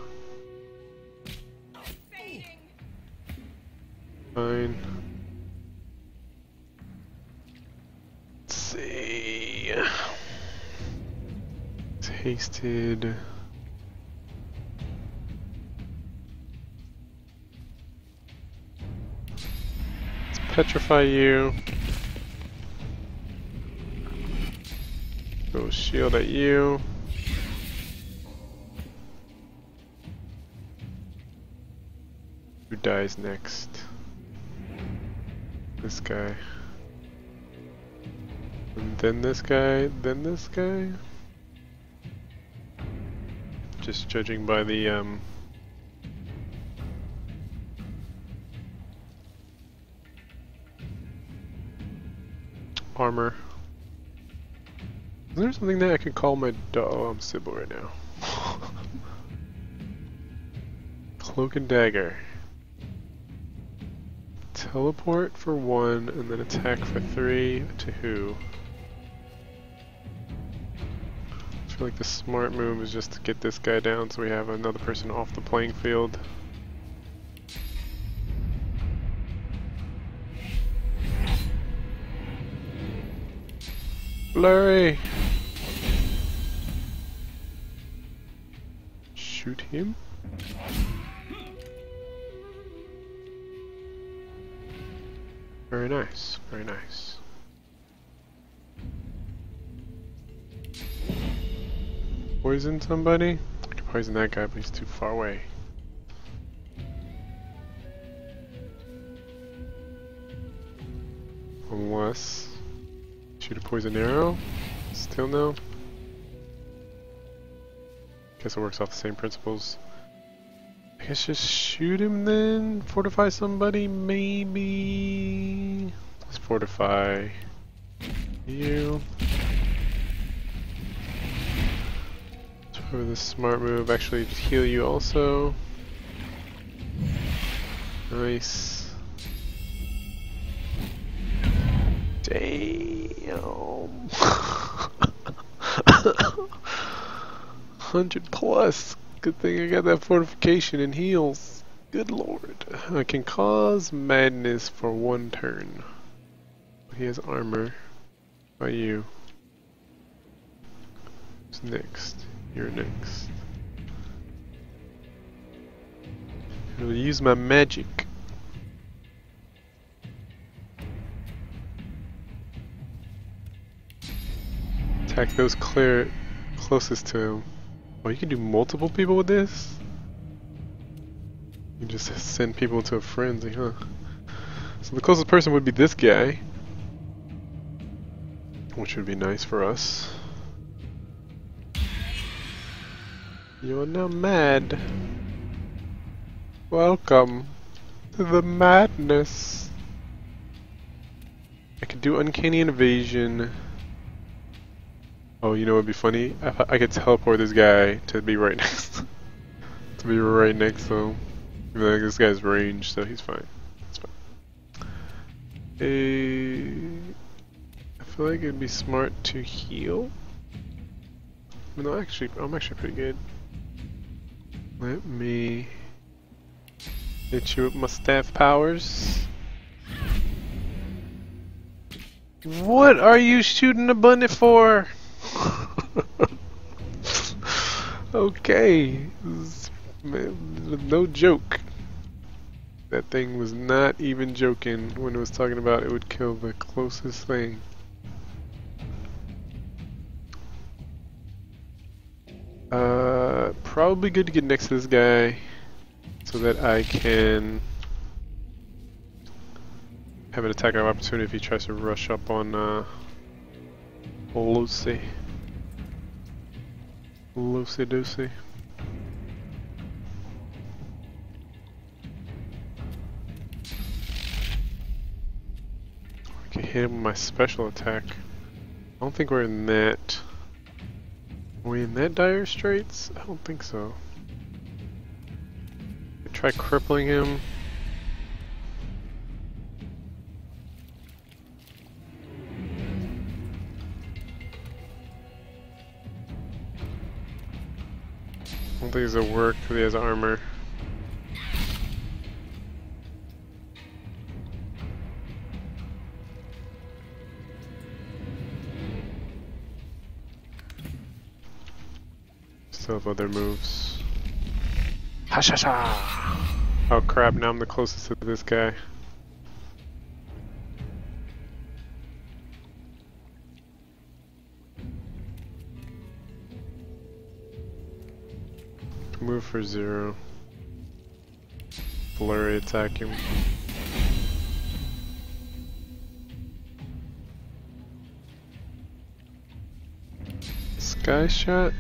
Fine. Let's see. It's hasted. Let's petrify you. Go shield at you. Who dies next? This guy. And then this guy, then this guy? Just judging by the armor. Is there something that I can call my dog? Oh, I'm Sybil right now. Cloak and dagger. Teleport for 1 and then attack for 3 to who? I feel like the smart move is just to get this guy down so we have another person off the playing field. Blurry! Shoot him? Very nice, very nice. Poison somebody? I could poison that guy, but he's too far away. Unless... shoot a poison arrow? Still no? Guess it works off the same principles. I guess just shoot him then? Fortify somebody, maybe? Let's fortify you. For the smart move, actually heal you also. Nice. Damn. 100 plus. Good thing I got that fortification and heals. Good lord. I can cause madness for 1 turn. He has armor. How about you? Who's next? You're next. I'll use my magic. Attack those closest to him. Oh, you can do multiple people with this? You just send people into a frenzy, huh? So the closest person would be this guy. Which would be nice for us. You're now mad. Welcome to the madness. I could do uncanny invasion. Oh, you know what would be funny? I could teleport this guy to be right next. To be right next to him. Like, this guy's ranged, so he's fine. It's fine. I feel like it'd be smart to heal. No, actually, I'm actually pretty good. Let me hit you with my staff powers. What are you shooting a bunny for? Okay, no joke. That thing was not even joking when it was talking about it would kill the closest thing. Probably good to get next to this guy so that I can have an attack of opportunity if he tries to rush up on Lucy. Lucy Doosey. I can hit him with my special attack. I don't think we're in that. Are we in that dire straits? I don't think so. Try crippling him. I don't think this will work because he has armor. Still have other moves. Ha sha sha! Oh crap, now I'm the closest to this guy. Move for 0. Flurry attack him. Sky shot.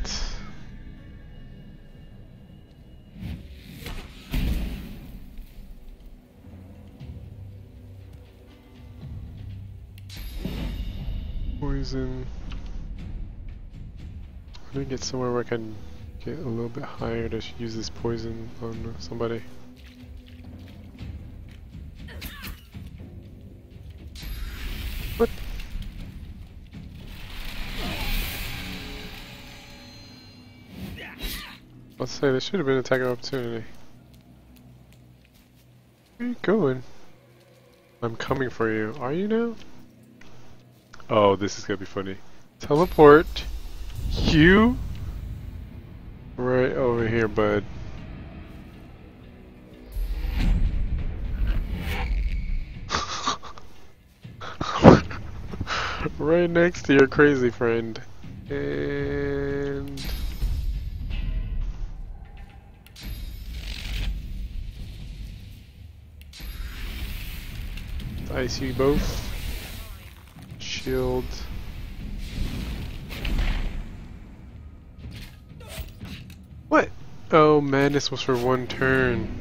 Poison. I'm gonna get somewhere where I can get a little bit higher to use this poison on somebody. What? Let's say this should have been an attack of opportunity. Where are you going? I'm coming for you. Are you now? Oh, this is gonna be funny. Teleport you right over here, bud. Right next to your crazy friend. And ice you both. Shield. What? Oh, madness was for one turn.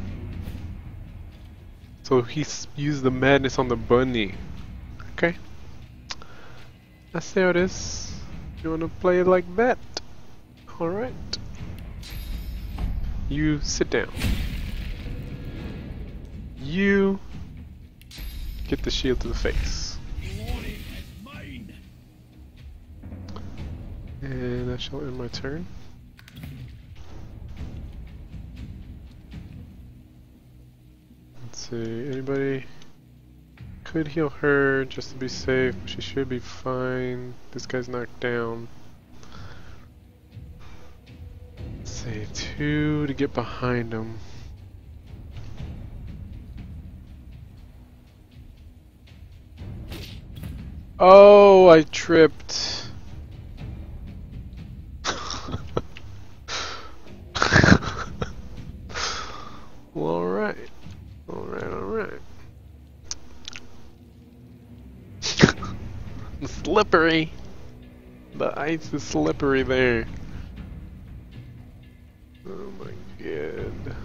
So he used the madness on the bunny. Okay. I see how it is. You wanna play it like that? Alright. You sit down. You get the shield to the face. And that shall end my turn. Let's see, anybody could heal her just to be safe. She should be fine. This guy's knocked down. Let's see, 2 to get behind him. Oh, I tripped. Well, alright. Alright. Slippery. The ice is slippery there. Oh my god.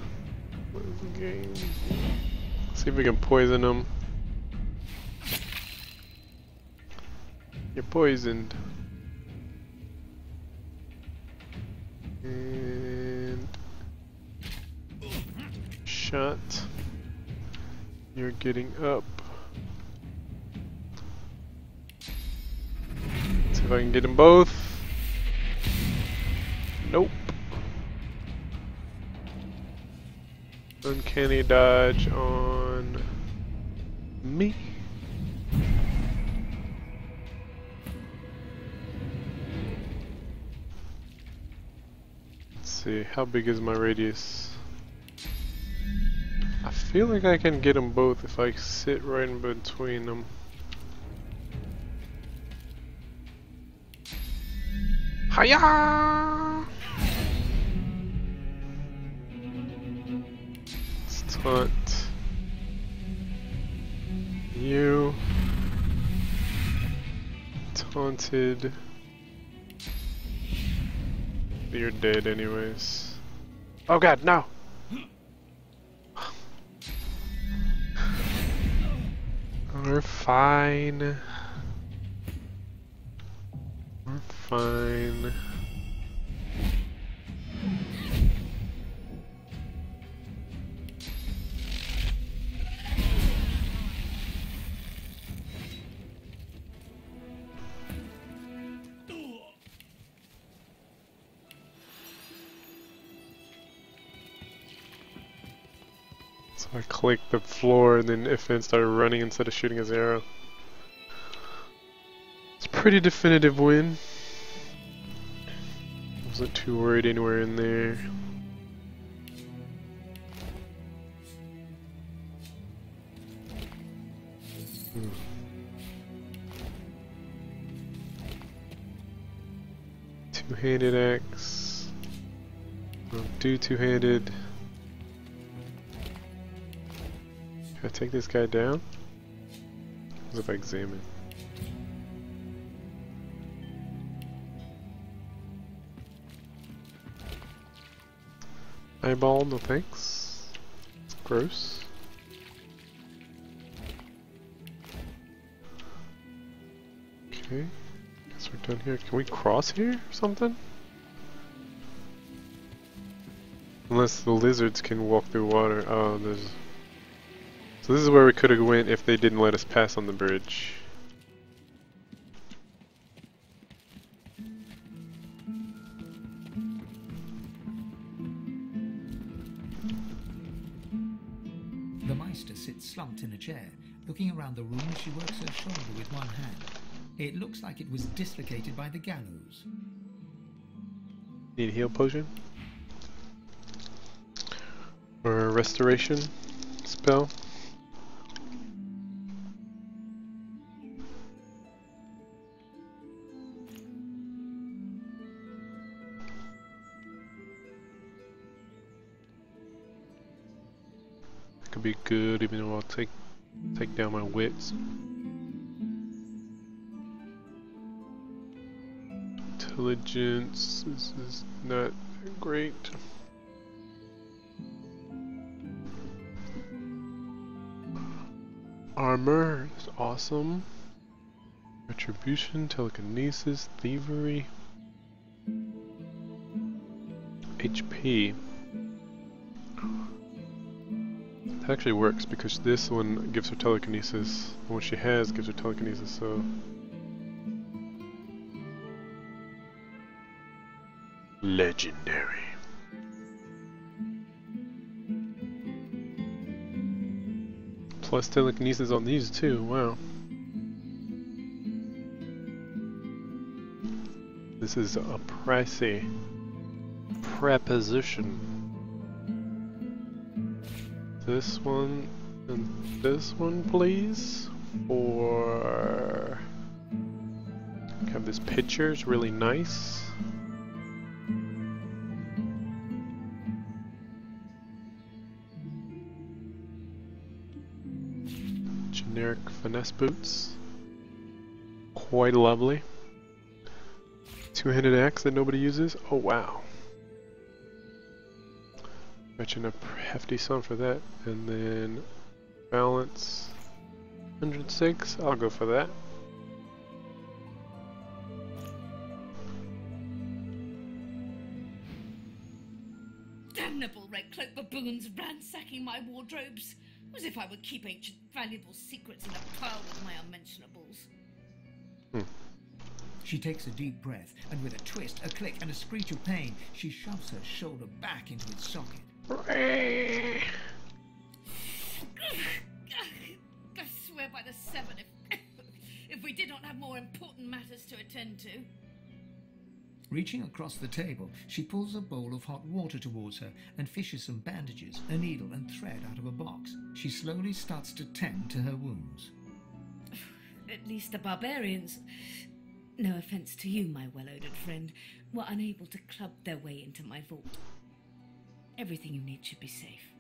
What is the game? Let's see if we can poison him. You're poisoned. And shot. You're getting up. See if I can get them both. Nope. Uncanny dodge on me. Let's see, how big is my radius? I feel like I can get them both if I sit right in between them. Hiya! Let's taunt you. Taunted. You're dead anyways. Oh god, no! We're fine. We're fine. So I clicked the floor and then Ifan started running instead of shooting his arrow. It's a pretty definitive win. Wasn't too worried anywhere in there. Two-handed axe. Don't do two-handed. Can I take this guy down? What if I examine? Eyeball, no thanks. It's gross. Okay. Guess we're done here. Can we cross here or something? Unless the lizards can walk through water. Oh, there's... So this is where we could have went if they didn't let us pass on the bridge. The Meister sits slumped in a chair, looking around the room as she works her shoulder with one hand. It looks like it was dislocated by the gallows. Need a heal potion? Or a restoration spell? Could be good, even though I'll take down my wits. Intelligence, this is not great. Armor is awesome. Retribution, telekinesis, thievery. HP. That actually works because this one gives her telekinesis. The one she has gives her telekinesis, so... Legendary. Plus telekinesis on these too, wow. This is a pricey preposition. This one and this one, please. Or have this picture, it's really nice. Generic finesse boots. Quite lovely. Two-handed axe that nobody uses. Oh wow. Fetching a hefty sum for that. And then balance 106. I'll go for that. Damnable red cloak baboons ransacking my wardrobes, as if I would keep ancient valuable secrets in a pile with my unmentionables. She takes a deep breath, and with a twist, a click, and a screech of pain, she shoves her shoulder back into its socket. I swear by the seven, if we did not have more important matters to attend to. Reaching across the table, she pulls a bowl of hot water towards her and fishes some bandages, a needle and thread out of a box. She slowly starts to tend to her wounds. At least the barbarians, no offence to you, my well-odoured friend, were unable to club their way into my vault. Everything you need should be safe.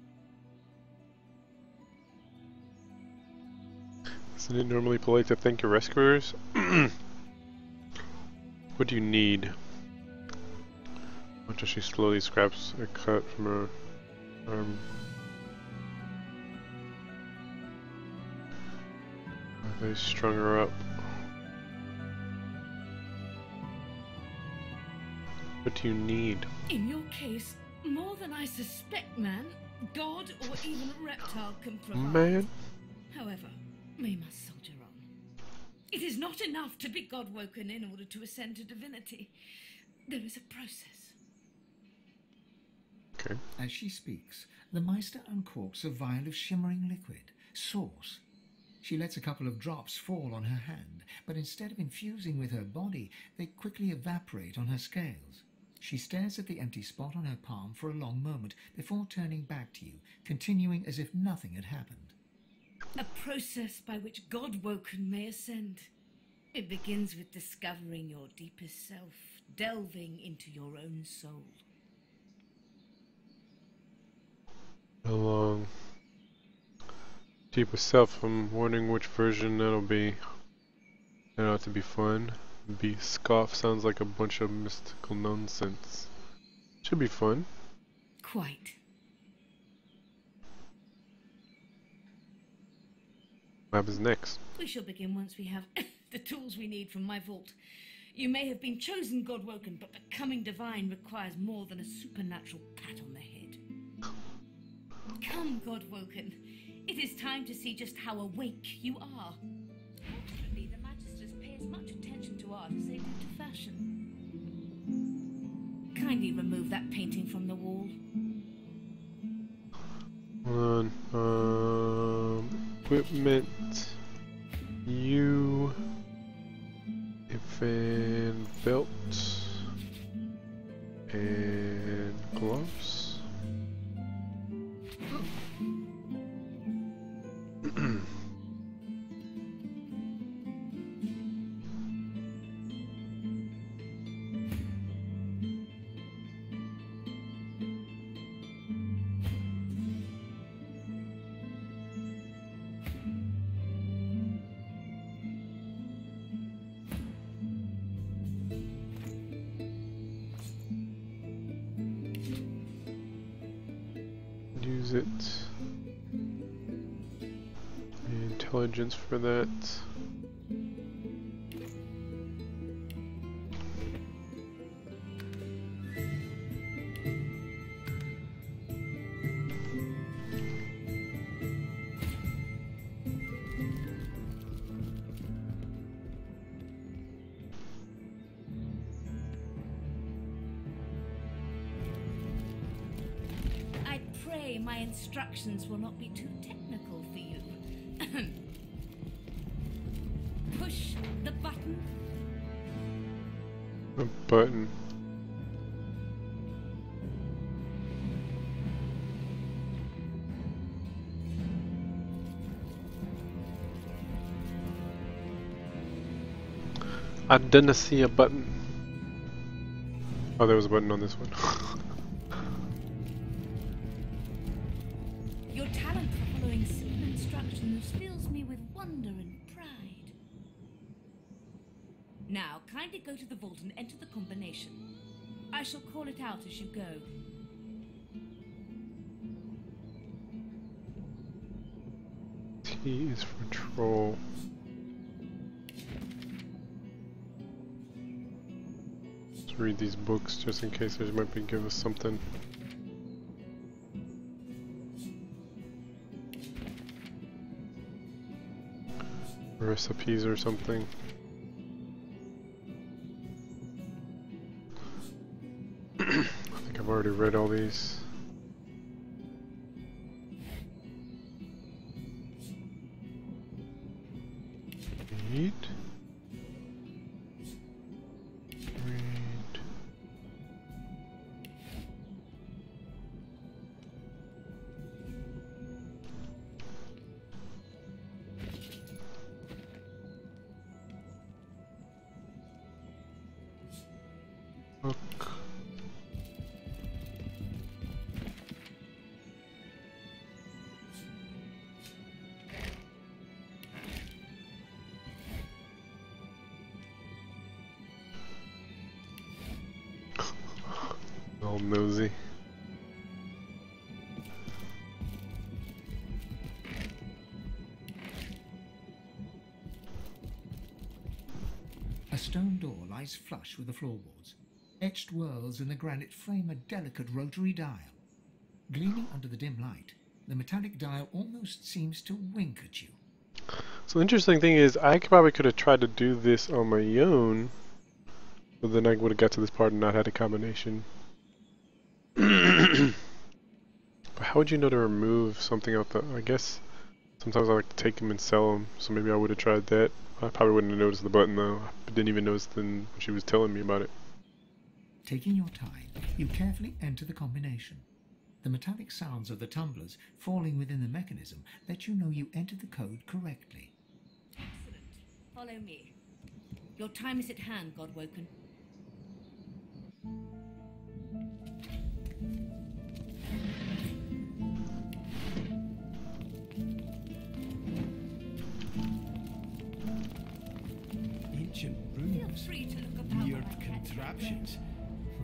Isn't it normally polite to thank your rescuers? What do you need? Watch as she slowly scraps a cut from her arm. They strung her up. What do you need? In your case, more than I suspect, man. God or even a reptile can provide. Man? However, we must soldier on. It is not enough to be God-woken in order to ascend to divinity. There is a process. Okay. As she speaks, the Meister uncorks a vial of shimmering liquid, sauce. She lets a couple of drops fall on her hand, but instead of infusing with her body, they quickly evaporate on her scales. She stares at the empty spot on her palm for a long moment before turning back to you, continuing as if nothing had happened. A process by which God-woken may ascend. It begins with discovering your deepest self, delving into your own soul. Along deepest self, I'm wondering which version that'll be. That ought to be fun. Be scoff sounds like a bunch of mystical nonsense. Should be fun. Quite. What happens next? We shall begin once we have the tools we need from my vault. You may have been chosen God-woken, but becoming divine requires more than a supernatural pat on the head. Come, Godwoken. It is time to see just how awake you are. Fortunately, the Magisters pay as much attention to art as they do to fashion. Kindly remove that painting from the wall. Hold on. Equipment. You. A fan belt. And gloves. Use it. Intelligence for that. I pray my instructions will not be too technical for you. Push the button. A button. I didn't see a button. Oh, there was a button on this one. Your talent for following simple instructions fills me with wonder and pride. Now, kindly go to the vault and enter the combination. I shall call it out as you go. T is for troll. Let's read these books just in case they might be give us something. Recipes or something. I think I've already read all these. Read. Read. Book. All nosy. A stone door lies flush with the floorboards. Etched whorls in the granite frame a delicate rotary dial. Gleaming under the dim light, the metallic dial almost seems to wink at you. So the interesting thing is, I probably could have tried to do this on my own, but then I would have got to this part and not had a combination. But how would you know to remove something out the... I guess sometimes I like to take them and sell them, so maybe I would have tried that. I probably wouldn't have noticed the button though. I didn't even notice when she was telling me about it. Taking your time, you carefully enter the combination. The metallic sounds of the tumblers falling within the mechanism let you know you entered the code correctly. Excellent. Follow me. Your time is at hand, Godwoken. Ancient Feel rooms, free to look about weird while I catch you. contraptions.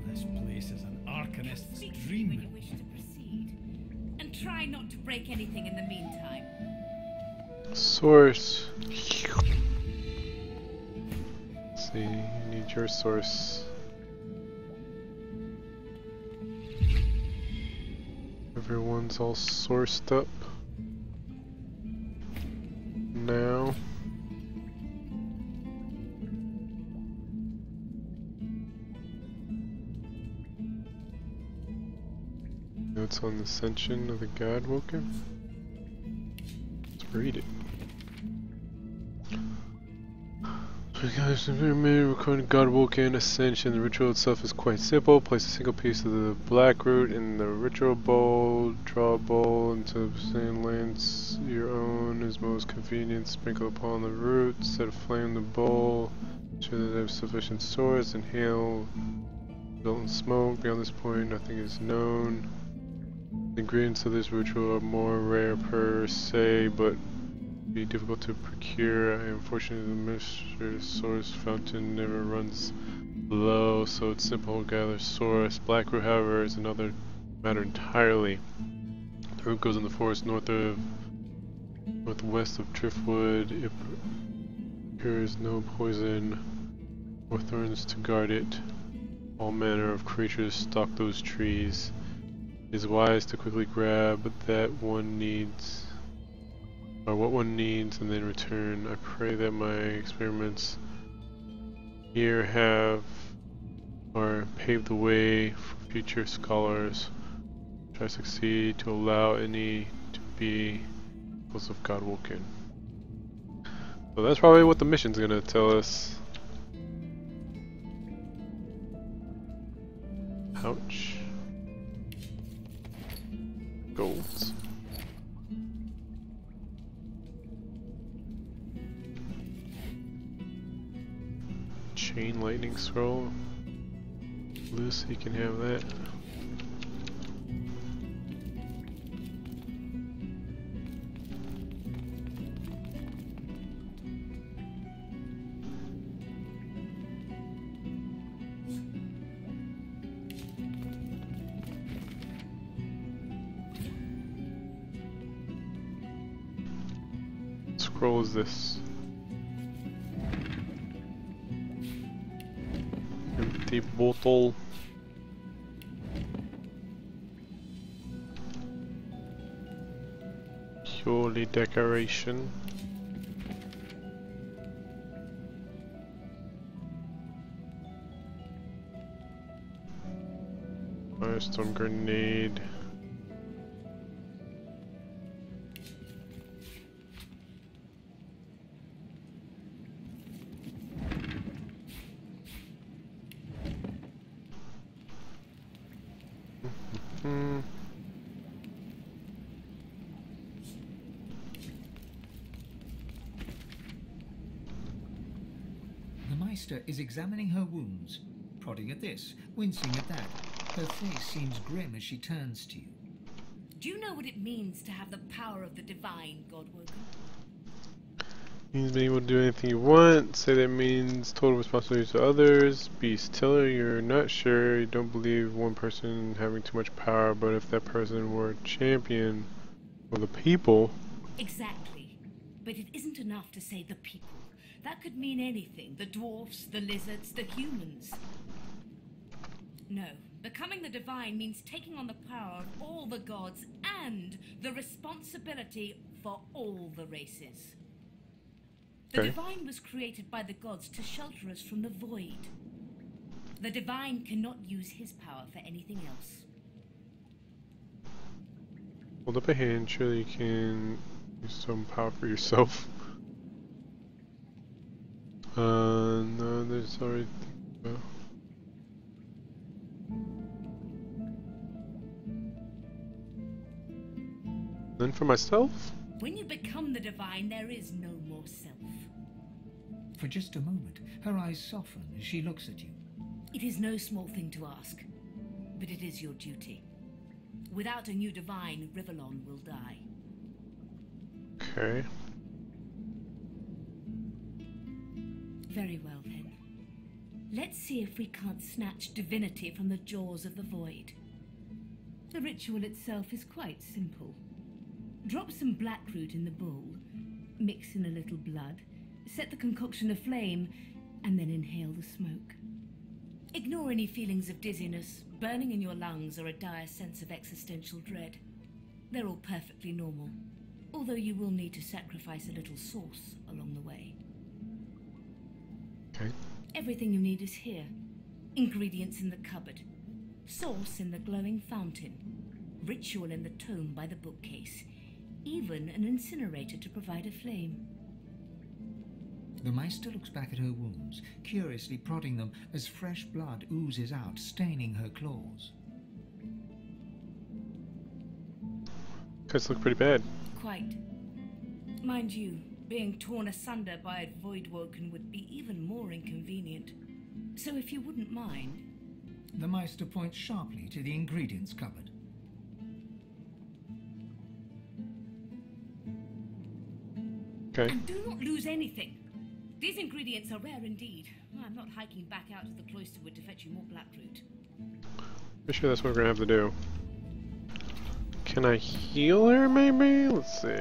This place is an arcanist's Speak to me when you dream. wish to proceed. And try not to break anything in the meantime. Source. Let's see, you need your source. Everyone's all sourced up now. Notes on the ascension of the God Woken. Let's read it. Recording God Woken Ascension. The ritual itself is quite simple. Place a single piece of the black root in the ritual bowl. Draw a bowl into the same lengths your own is most convenient. Sprinkle upon the root. Set aflame the bowl. Ensure that they have sufficient source. Inhale. Result in smoke. Beyond this point, nothing is known. The ingredients of this ritual are more rare per se, but be difficult to procure. Unfortunately, the mistress source fountain never runs low, so it's simple to gather source. Black root, however, is another matter entirely. The root goes in the forest northwest of Driftwood. It procures no poison or thorns to guard it. All manner of creatures stalk those trees. It is wise to quickly grab that one needs, or what one needs, and then return. I pray that my experiments here have or pave the way for future scholars. Try to succeed to allow any to be equals of God Woken. So that's probably what the mission's gonna tell us. Ouch. Golds. Chain lightning scroll. Lucy can have that. Scroll is this? Empty bottle. Purely decoration. Firestorm grenade. Is examining her wounds, prodding at this, wincing at that. Her face seems grim as she turns to you. Do you know what it means to have the power of the divine, Godwoken? Means being able to do anything you want. Say that means total responsibility to others. Beast Tiller, you're not sure. You don't believe one person having too much power, but if that person were a champion for the people. Exactly. But it isn't enough to say the people. That could mean anything. The dwarfs, the lizards, the humans. No. Becoming the divine means taking on the power of all the gods and the responsibility for all the races. The divine was created by the gods to shelter us from the void. The divine cannot use his power for anything else. Hold up a hand. Surely you can use some power for yourself. No, there's already. Then for myself? When you become the divine, there is no more self. For just a moment, her eyes soften as she looks at you. It is no small thing to ask, but it is your duty. Without a new divine, Rivellon will die. Okay. Very well then. Let's see if we can't snatch divinity from the jaws of the void. The ritual itself is quite simple. Drop some blackroot in the bowl, mix in a little blood, set the concoction aflame, and then inhale the smoke. Ignore any feelings of dizziness, burning in your lungs, or a dire sense of existential dread. They're all perfectly normal, although you will need to sacrifice a little sauce along the way. Okay. Everything you need is here. Ingredients in the cupboard. Sauce in the glowing fountain. Ritual in the tome by the bookcase. Even an incinerator to provide a flame. The Meister looks back at her wounds, curiously prodding them as fresh blood oozes out, staining her claws. Cuts look pretty bad. Quite. Mind you, being torn asunder by a Voidwoken would be even more inconvenient. So if you wouldn't mind... The Meister points sharply to the ingredients cupboard. Okay. And do not lose anything. These ingredients are rare indeed. I'm not hiking back out to the Cloisterwood to fetch you more blackroot. Pretty sure that's what we're gonna have to do. Can I heal her, maybe? Let's see.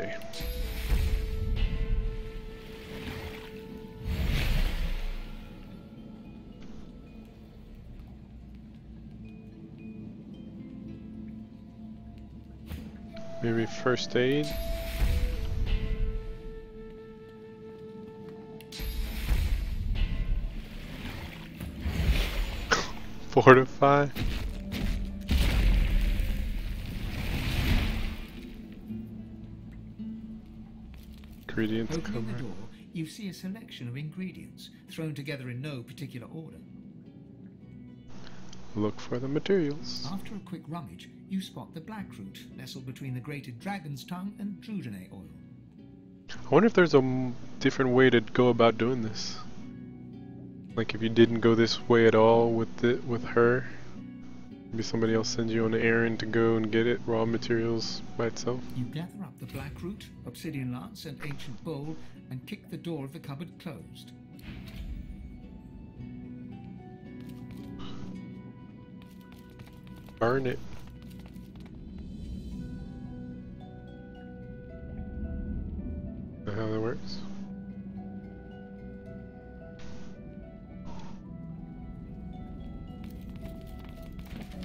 Maybe first aid? Fortify? Ingredients Opening the cover. door, you see a selection of ingredients, thrown together in no particular order. Look for the materials. After a quick rummage, you spot the blackroot, nestled between the grated dragon's tongue and Drudene oil. I wonder if there's a different way to go about doing this. Like if you didn't go this way at all with her, maybe somebody else sends you on an errand to go and get it, raw materials by itself. You gather up the blackroot, obsidian lance, and ancient bowl, and kick the door of the cupboard closed. Burn it. Is that how that works?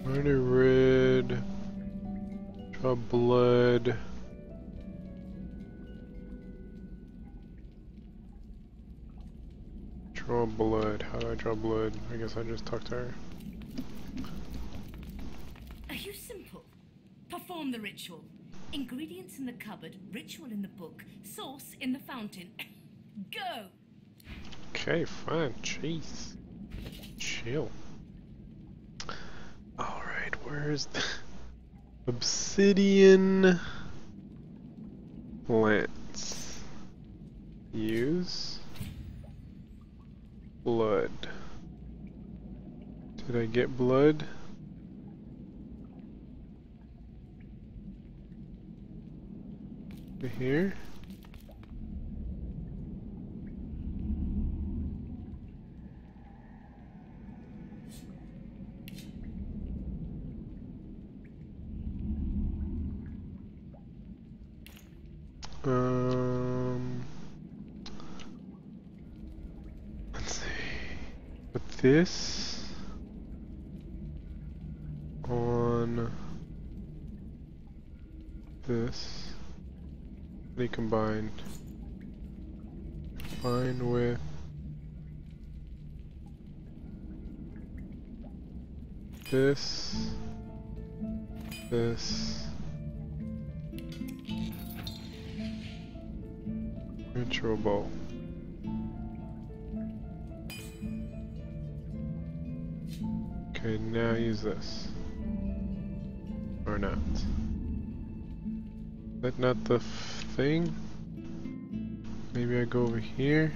Burn it red. Draw blood. Draw blood. How do I draw blood? I guess I just talk to her. Are you simple? Perform the ritual. Ingredients in the cupboard, ritual in the book, sauce in the fountain. Go! Okay, fine. Jeez. Chill. Alright, where's the obsidian lance? Use blood. Did I get blood? Here? Let's see. Put this on this. They combined. Combine with this. Ritual bowl. Okay, now use this. Or not. Is that not the thing? Maybe I go over here.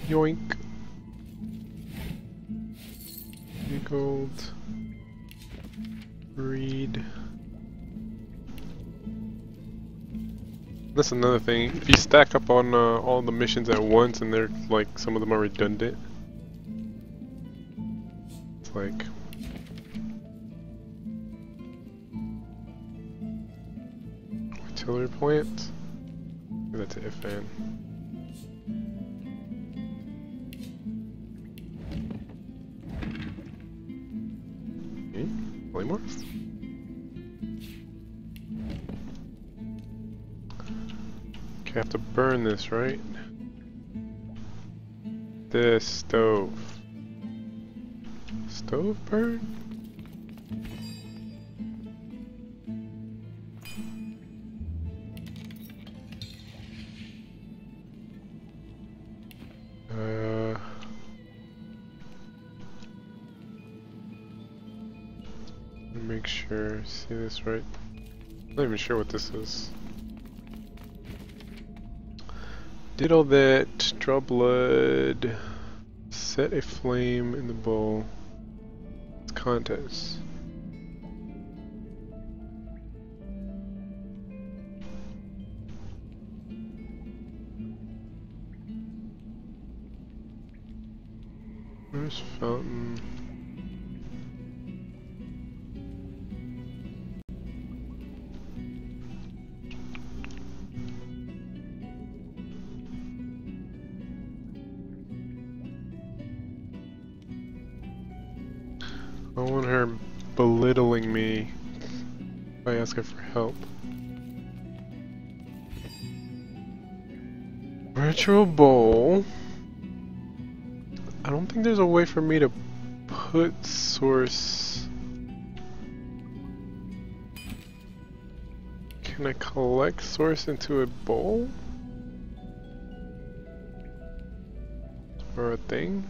Yoink. Gold. Read. That's another thing. If you stack up on all the missions at once, and they're like some of them are redundant, it's like artillery plant. That's an Ifan. Okay, Claymores. Okay, I have to burn this, right? This stove. Stove burn? Make sure, see this right? I'm not even sure what this is. Did all that, draw blood, set a flame in the bowl. It's contents. Where's fountain? I don't want her belittling me by asking for help. Virtual bowl. I don't think there's a way for me to put source. Can I collect source into a bowl? Or a thing?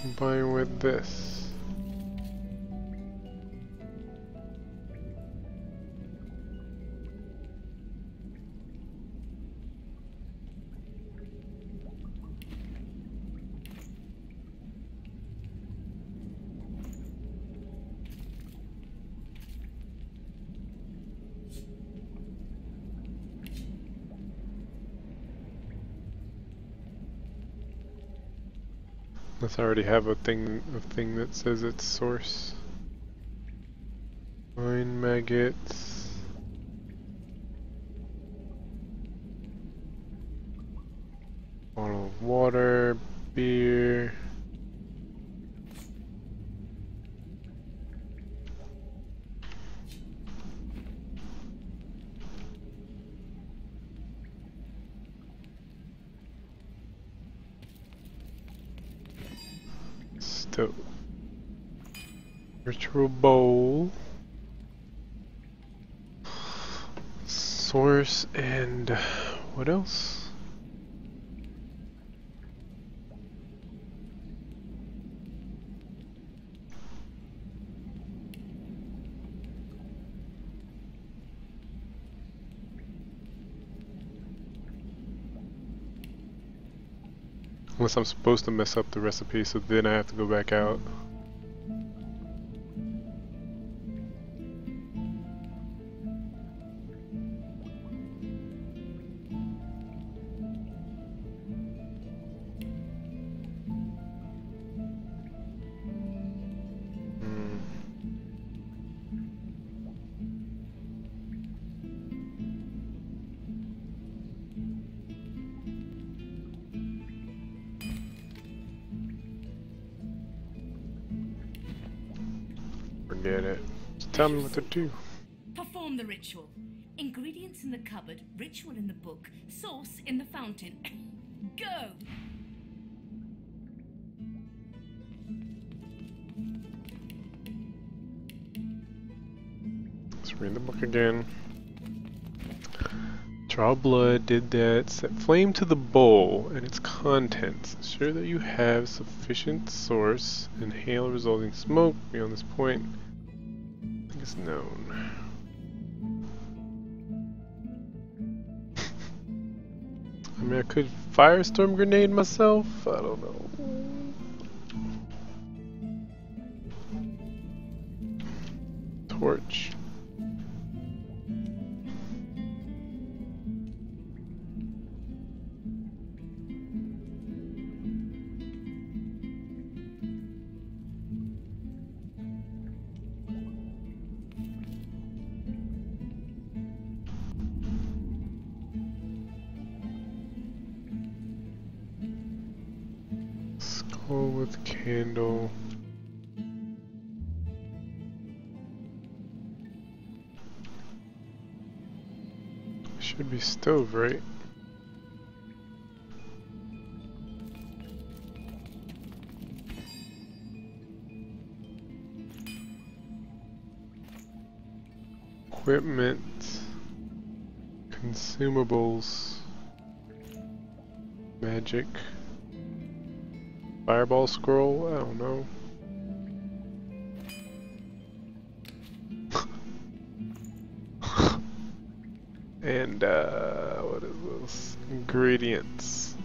Combine with this. Unless I already have a thing that says it's source. Mine maggots. Bottle of water, beer. Stove. Virtual bowl. Source and what else? Unless I'm supposed to mess up the recipe, so then I have to go back out. Forget it. Just tell me what to do. Perform the ritual. Ingredients in the cupboard, ritual in the book, source in the fountain. Go! Let's read the book again. Draw blood, did that. Set flame to the bowl and its contents. Ensure that you have sufficient source. Inhale resulting smoke. Beyond this point, I think it's known. I mean, I could firestorm grenade myself. I don't know. torch. Skull with candle. Should be stove, right? Equipment, consumables, magic, fireball scroll, I don't know. And what is this? Ingredients.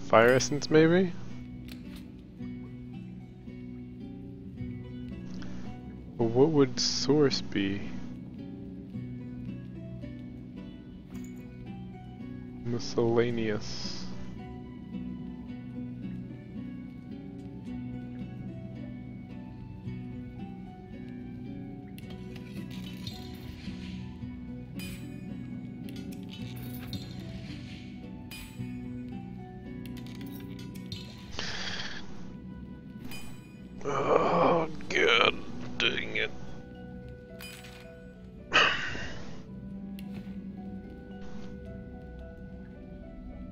Fire essence, maybe? Well, what would source be? Miscellaneous. Oh god, dang it.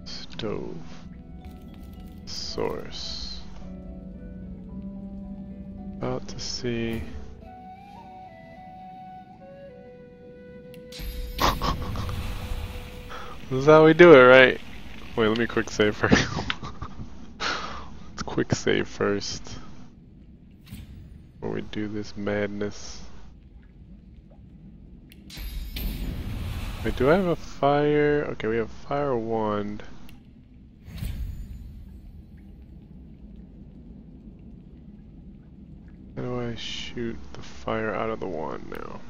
Stove. Source. About to see. This is how we do it, right? Wait, let me quick save first. Let's quick save first. Before we do this madness. Wait, do I have a fire? Okay, we have a fire wand. How do I shoot the fire out of the wand now?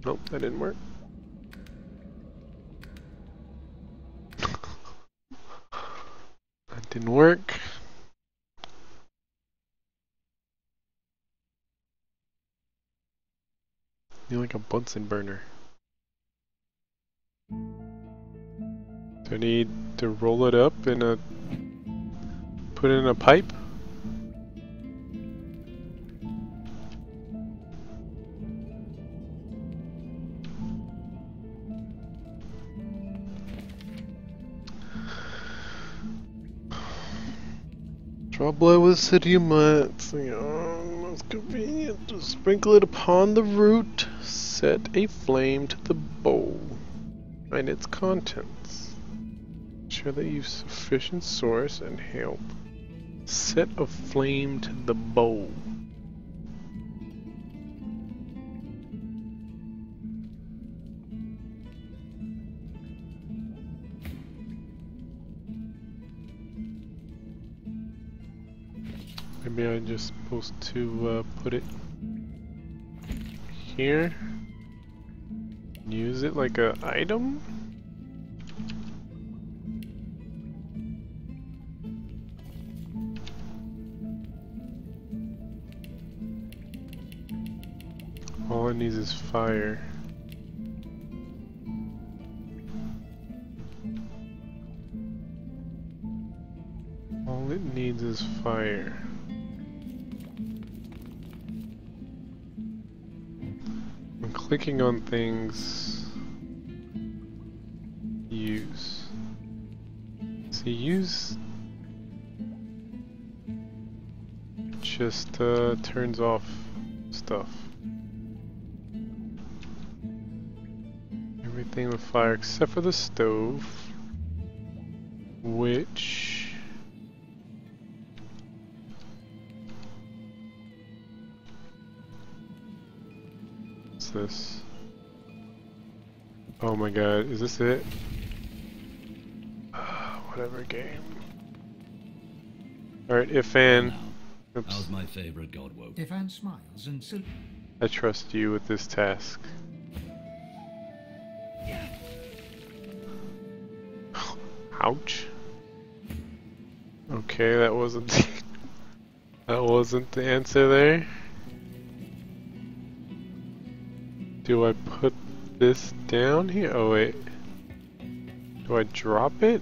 Nope, that didn't work. That didn't work. Need like a Bunsen burner. Do I need to roll it up in a... put it in a pipe? Draw blood with city mats. Most convenient to sprinkle it upon the root. Set a flame to the bowl and its contents. Ensure that you've sufficient source and help. Set a flame to the bowl. Maybe I'm just supposed to put it here. Use it like an item? All it needs is fire. All it needs is fire. I'm clicking on things. Use. See, use. just turns off stuff. Everything with fire except for the stove, which what's this? Oh my god, is this it? Whatever game. Alright, Ifan. Oops. How's my favorite god woke? Ifan smiles and so I trust you with this task. Ouch. Okay, that wasn't that wasn't the answer there. Do I put this down here? Oh wait. Do I drop it?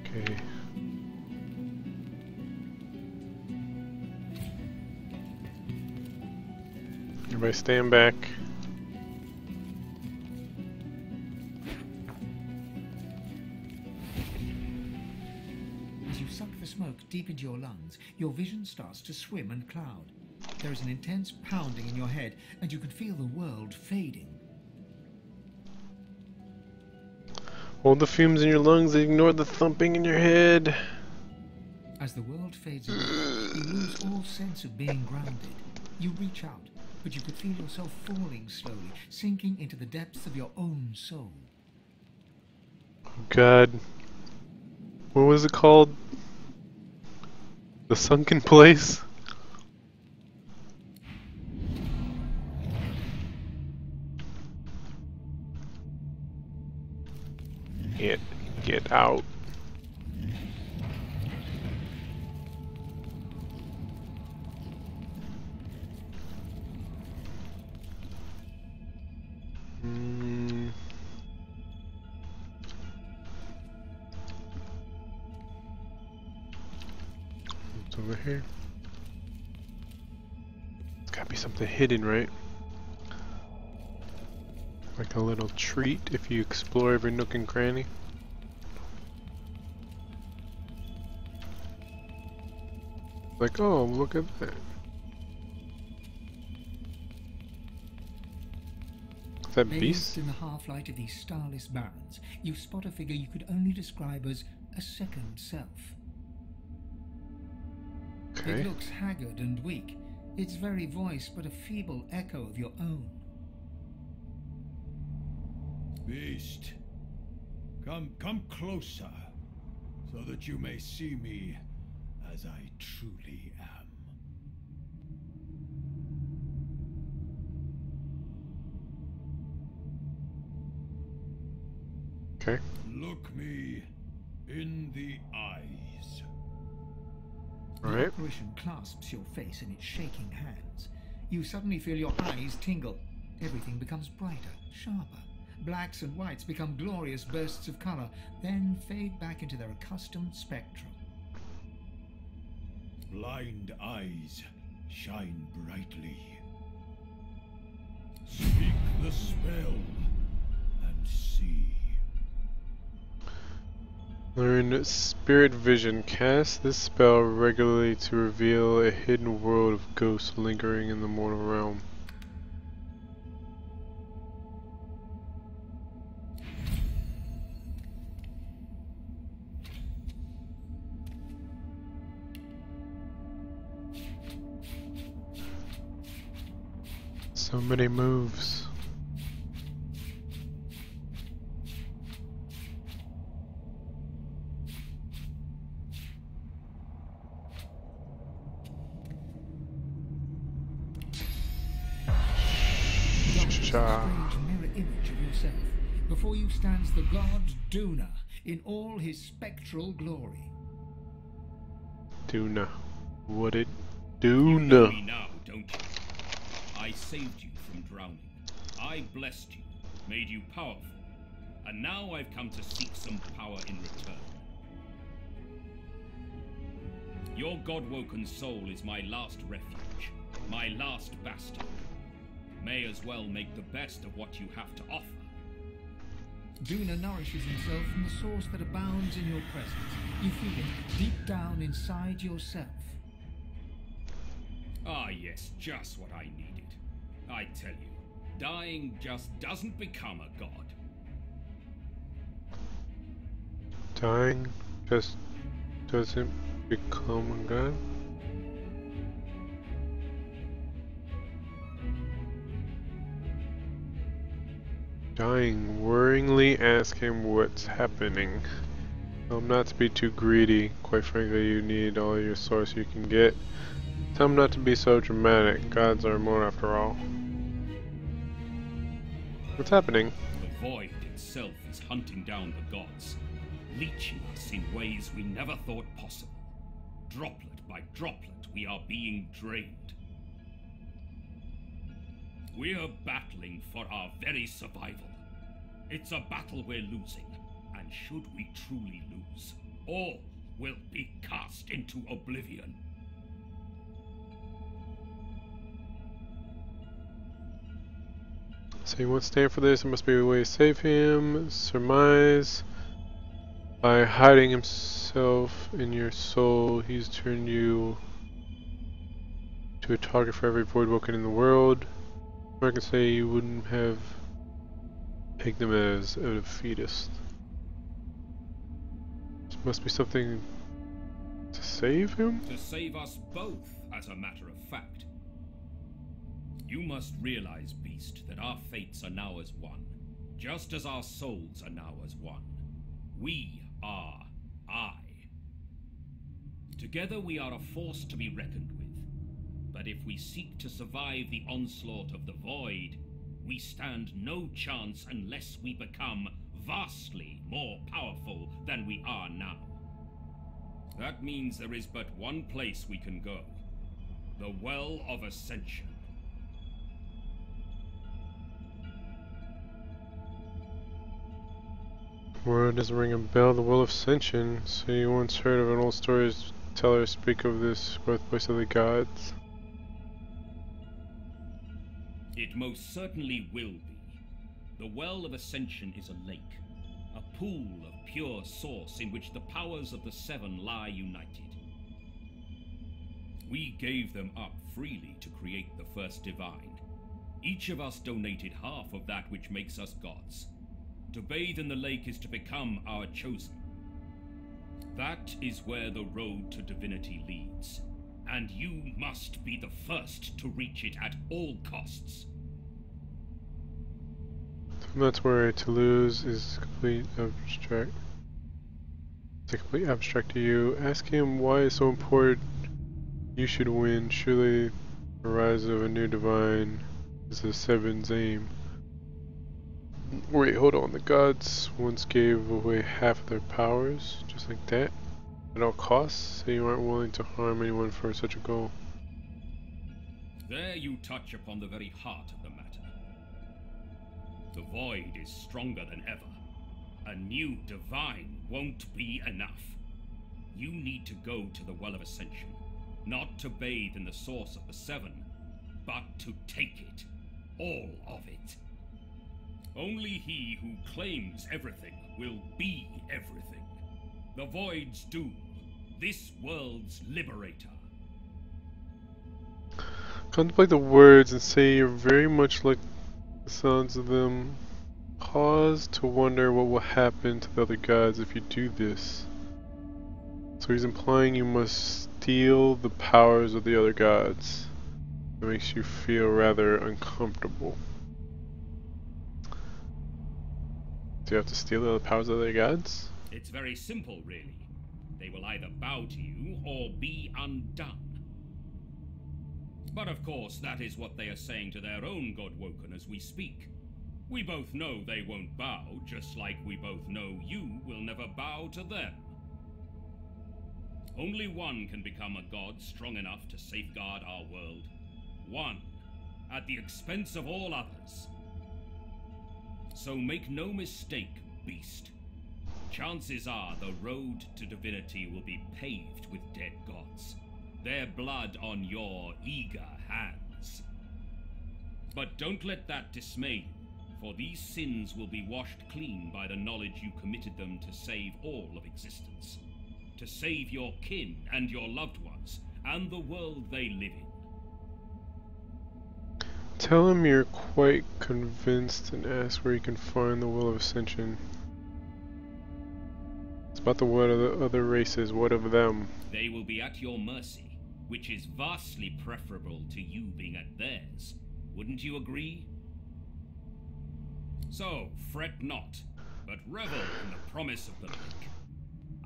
Okay. Everybody stand back. as you suck the smoke deep into your lungs, your vision starts to swim and cloud. There is an intense pounding in your head, and you can feel the world fading. Hold the fumes in your lungs and ignore the thumping in your head. As the world fades away, you lose all sense of being grounded. You reach out, but you could feel yourself falling slowly, sinking into the depths of your own soul. Oh God. What was it called? The sunken place? Get out. What's over here? There's gotta be something hidden, right? Like a little treat if you explore every nook and cranny. Like, oh, look at that. Is that beast? Bathed in the half-light of these starless barrens, you spot a figure you could only describe as a second self. Okay. It looks haggard and weak, its very voice but a feeble echo of your own. Beast, come closer, so that you may see me as I truly am. Okay. Look me in the eyes. All The right. apparition clasps your face in its shaking hands. You suddenly feel your eyes tingle. Everything becomes brighter, sharper. Blacks and whites become glorious bursts of color, then fade back into their accustomed spectrum. Blind eyes shine brightly. Speak the spell and see. Learn Spirit Vision. Cast this spell regularly to reveal a hidden world of ghosts lingering in the mortal realm. So many moves. Strange mirror image of yourself. Before you stands the god Duna in all his spectral glory. Duna. What it You know Duna? me now, don't you? I saved you from drowning. I blessed you, made you powerful. And now I've come to seek some power in return. Your god-woken soul is my last refuge, my last bastion. May as well make the best of what you have to offer. Duna nourishes himself from the source that abounds in your presence. You feel it deep down inside yourself. Ah, yes, just what I needed. I tell you, dying just doesn't become a god. Dying just doesn't become a god? Dying, worryingly ask him what's happening. Tell him not to be too greedy. Quite frankly, you need all your source you can get. Tell him not to be so dramatic. Gods are more after all. What's happening? The void itself is hunting down the gods, leeching us in ways we never thought possible. Droplet by droplet, we are being drained. We're battling for our very survival. It's a battle we're losing, and should we truly lose, all will be cast into oblivion. So you won't stand for this, there must be a way to save him. Surmise. By hiding himself in your soul, he's turned you to a target for every Voidwoken in the world. I can say you wouldn't have pegged him as a defeatist. This must be something to save him? To save us both, as a matter of fact. You must realize, Beast, that our fates are now as one, just as our souls are now as one. We are I. Together we are a force to be reckoned with. But if we seek to survive the onslaught of the Void, we stand no chance unless we become vastly more powerful than we are now. That means there is but one place we can go. The Well of Ascension. Word doesn't ring a bell. The Well of Ascension. So you once heard of an old storyteller speak of this birthplace of the gods? It most certainly will be. The Well of Ascension is a lake, a pool of pure source in which the powers of the Seven lie united. We gave them up freely to create the first divine. Each of us donated half of that which makes us gods. To bathe in the lake is to become our chosen. That is where the road to divinity leads. And you must be the first to reach it at all costs. That's where to lose is complete abstract. It's a complete abstract to you. Ask him why it's so important you should win. Surely the rise of a new divine is the Seven's aim. Wait, hold on. The gods once gave away half of their powers, just like that. At all costs, so you aren't willing to harm anyone for such a goal. There you touch upon the very heart of the matter. The Void is stronger than ever. A new divine won't be enough. You need to go to the Well of Ascension, not to bathe in the source of the Seven, but to take it. All of it. Only he who claims everything will be everything. The Void's doom. This world's liberator. Contemplate the words and say you're very much like the sounds of them. Pause to wonder what will happen to the other gods if you do this. So he's implying you must steal the powers of the other gods. It makes you feel rather uncomfortable. Do you have to steal the powers of the other gods? It's very simple, really. They will either bow to you or be undone. But of course, that is what they are saying to their own Godwoken as we speak. We both know they won't bow, just like we both know you will never bow to them. Only one can become a god strong enough to safeguard our world. One, at the expense of all others. So make no mistake, Beast. Chances are the road to divinity will be paved with dead gods. Their blood on your eager hands. But don't let that dismay you, for these sins will be washed clean by the knowledge you committed them to save all of existence. To save your kin and your loved ones, and the world they live in. Tell him you're quite convinced and ask where you can find the Will of Ascension. It's about the what of the other races, what of them? They will be at your mercy, which is vastly preferable to you being at theirs. Wouldn't you agree? So, fret not, but revel in the promise of the lake.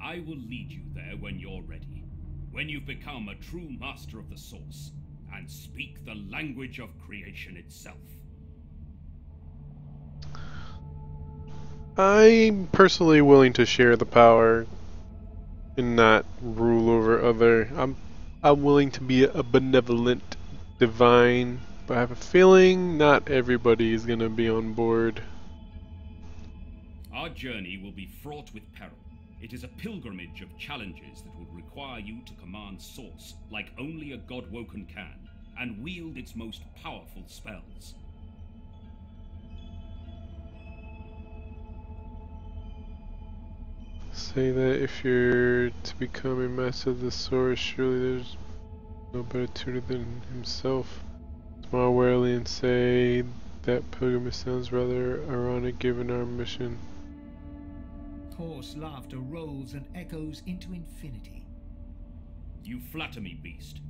I will lead you there when you're ready, when you've become a true master of the Source, and speak the language of creation itself. I'm personally willing to share the power and not rule over other. I'm willing to be a benevolent divine, but I have a feeling not everybody is gonna be on board. Our journey will be fraught with peril. It is a pilgrimage of challenges that would require you to command Source like only a God-woken can, and wield its most powerful spells. Say that if you're to become a master of the Source, surely there's no better tutor than himself. Smile warily and say that pilgrimage sounds rather ironic given our mission. Hoarse laughter rolls and echoes into infinity. You flatter me, beast,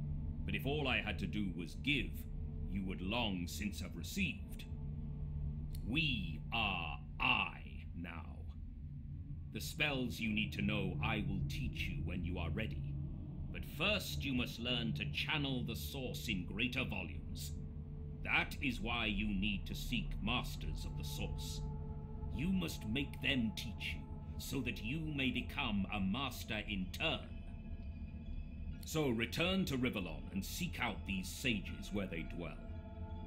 but if all I had to do was give, you would long since have received. We are I now. The spells you need to know I will teach you when you are ready. But first you must learn to channel the Source in greater volumes. That is why you need to seek masters of the Source. You must make them teach you, so that you may become a master in turn. So return to Rivellon and seek out these sages where they dwell.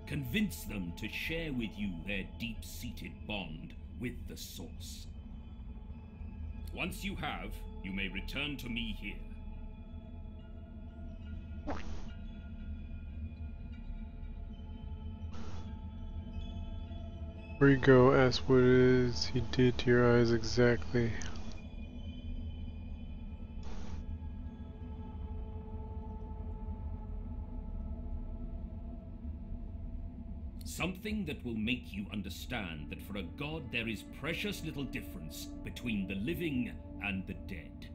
Convince them to share with you their deep-seated bond with the Source. Once you have, you may return to me here. Where you go, ask what it is he did to your eyes exactly. Something that will make you understand that for a god there is precious little difference between the living and the dead.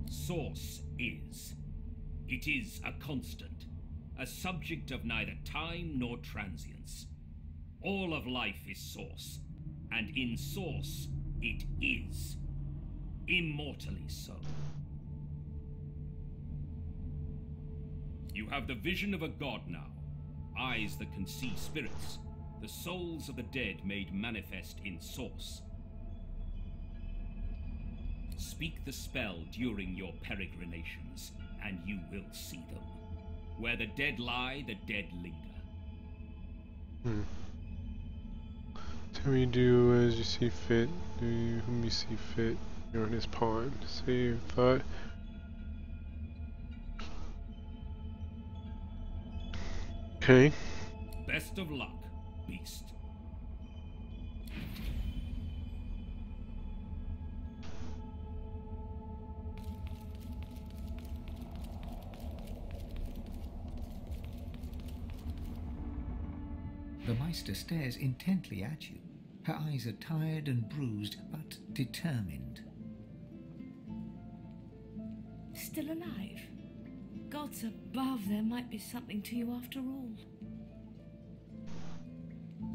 Source is. It is a constant, a subject of neither time nor transience. All of life is Source, and in Source it is. Immortally so. You have the vision of a god now, eyes that can see spirits, the souls of the dead made manifest in Source. Speak the spell during your peregrinations, and you will see them. Where the dead lie, the dead linger. Tell me do as you see fit, do you whom you see fit. You're in his pawn. Save thought. Okay. Best of luck, beast. The Meister stares intently at you. Her eyes are tired and bruised, but determined. Still alive? Gods above, there might be something to you after all.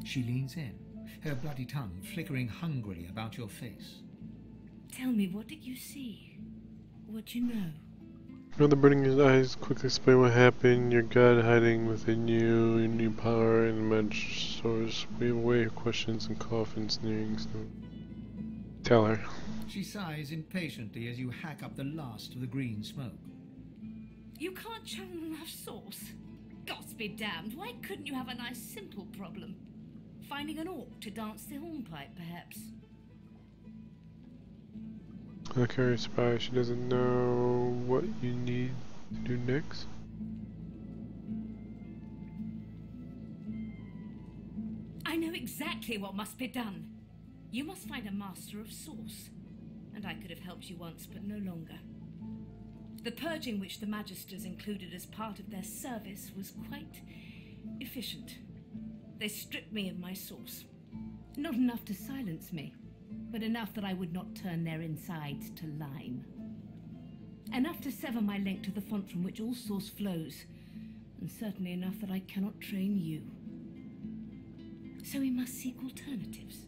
She leans in, her bloody tongue flickering hungrily about your face. Tell me, what did you see? What do you know? Rather burning his eyes, quickly explain what happened. Your God hiding within you, your new power and magic source. Wave away your questions and cough and sneering. Tell her. She sighs impatiently as you hack up the last of the green smoke. You can't channel enough Source? Gods be damned, why couldn't you have a nice simple problem? Finding an orc to dance the hornpipe, perhaps? Look at her surprised. She doesn't know what you need to do next. exactly what must be done. You must find a master of source. And I could have helped you once, but no longer. The purging which the Magisters included as part of their service was quite efficient. They stripped me of my source. Not enough to silence me, but enough that I would not turn their insides to lime. Enough to sever my link to the font from which all source flows, and certainly enough that I cannot train you. So we must seek alternatives.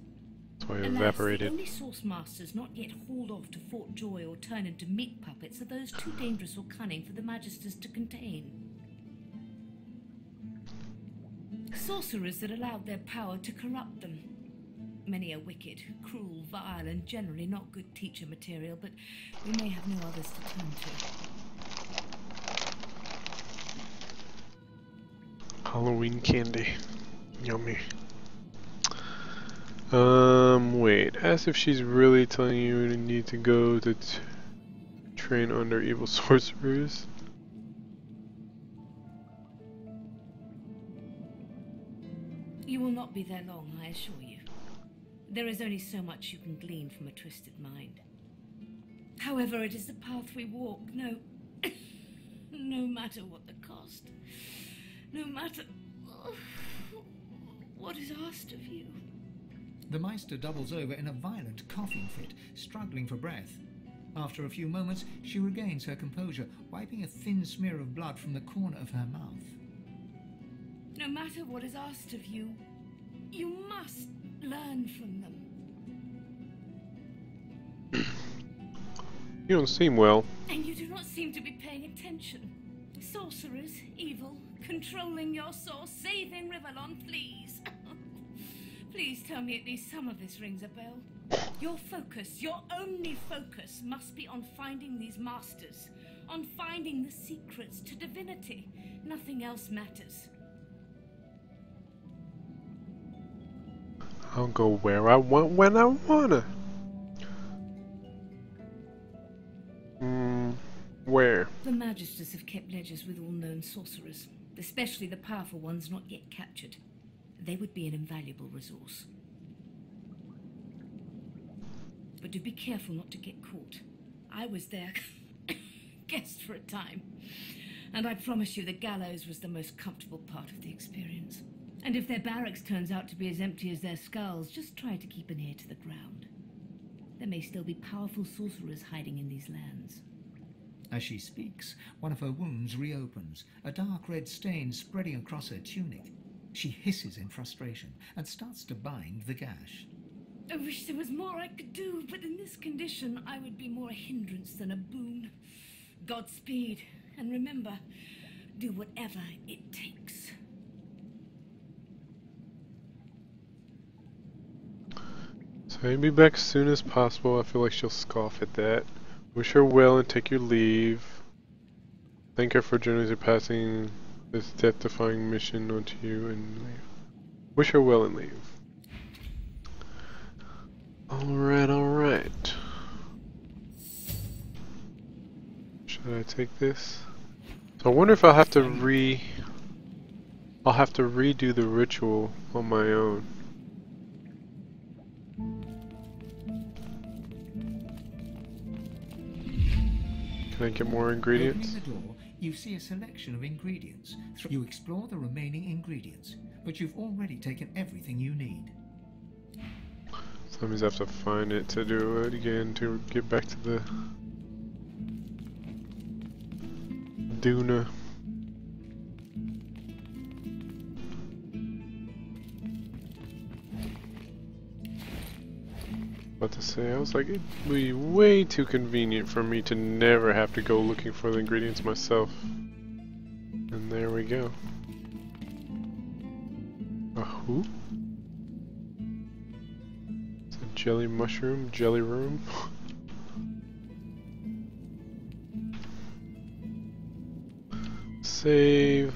That's why I Alas, evaporated. the only source masters not yet hauled off to Fort Joy or turned into meat puppets are those too dangerous or cunning for the Magisters to contain. Sorcerers that allowed their power to corrupt them. Many are wicked, cruel, vile, and generally not good teacher material, but we may have no others to turn to. Halloween candy. Yummy. Wait. Ask if she's really telling you you need to go to train under evil sorcerers. You will not be there long, I assure you. There is only so much you can glean from a twisted mind. However, it is the path we walk, no matter what the cost. No matter what is asked of you. The Meister doubles over in a violent coughing fit, struggling for breath. After a few moments, she regains her composure, wiping a thin smear of blood from the corner of her mouth. No matter what is asked of you, you must learn from them. You don't seem well. And you do not seem to be paying attention. Sorcerers, evil, controlling your source, saving Rivellon, please. Please tell me at least some of this rings a bell. Your focus, your only focus, must be on finding these masters, on finding the secrets to divinity. Nothing else matters. I'll go where I want when I wanna. Where? The Magisters have kept ledgers with all known sorcerers, especially the powerful ones not yet captured. They would be an invaluable resource. But do be careful not to get caught. I was their guest for a time, and I promise you the gallows was the most comfortable part of the experience. And if their barracks turns out to be as empty as their skulls, just try to keep an ear to the ground. There may still be powerful sorcerers hiding in these lands. As she speaks, one of her wounds reopens, a dark red stain spreading across her tunic. She hisses in frustration and starts to bind the gash. I wish there was more I could do, but in this condition I would be more a hindrance than a boon. Godspeed, and remember, do whatever it takes. So you'll be back as soon as possible. I feel like she'll scoff at that. Wish her well and take your leave. Thank her for generously passing this death-defying mission onto you and leave. Wish her well and leave. Alright, alright. Should I take this? So I wonder if I'll have to redo the ritual on my own. Can I get more ingredients? Opening the door, you see a selection of ingredients. You explore the remaining ingredients, but you've already taken everything you need. So that means I have to find it to do it again to get back to the Duna. About to say, I was like, it'd be way too convenient for me to never have to go looking for the ingredients myself. And there we go. A who? It's a jelly mushroom, jelly room. Save.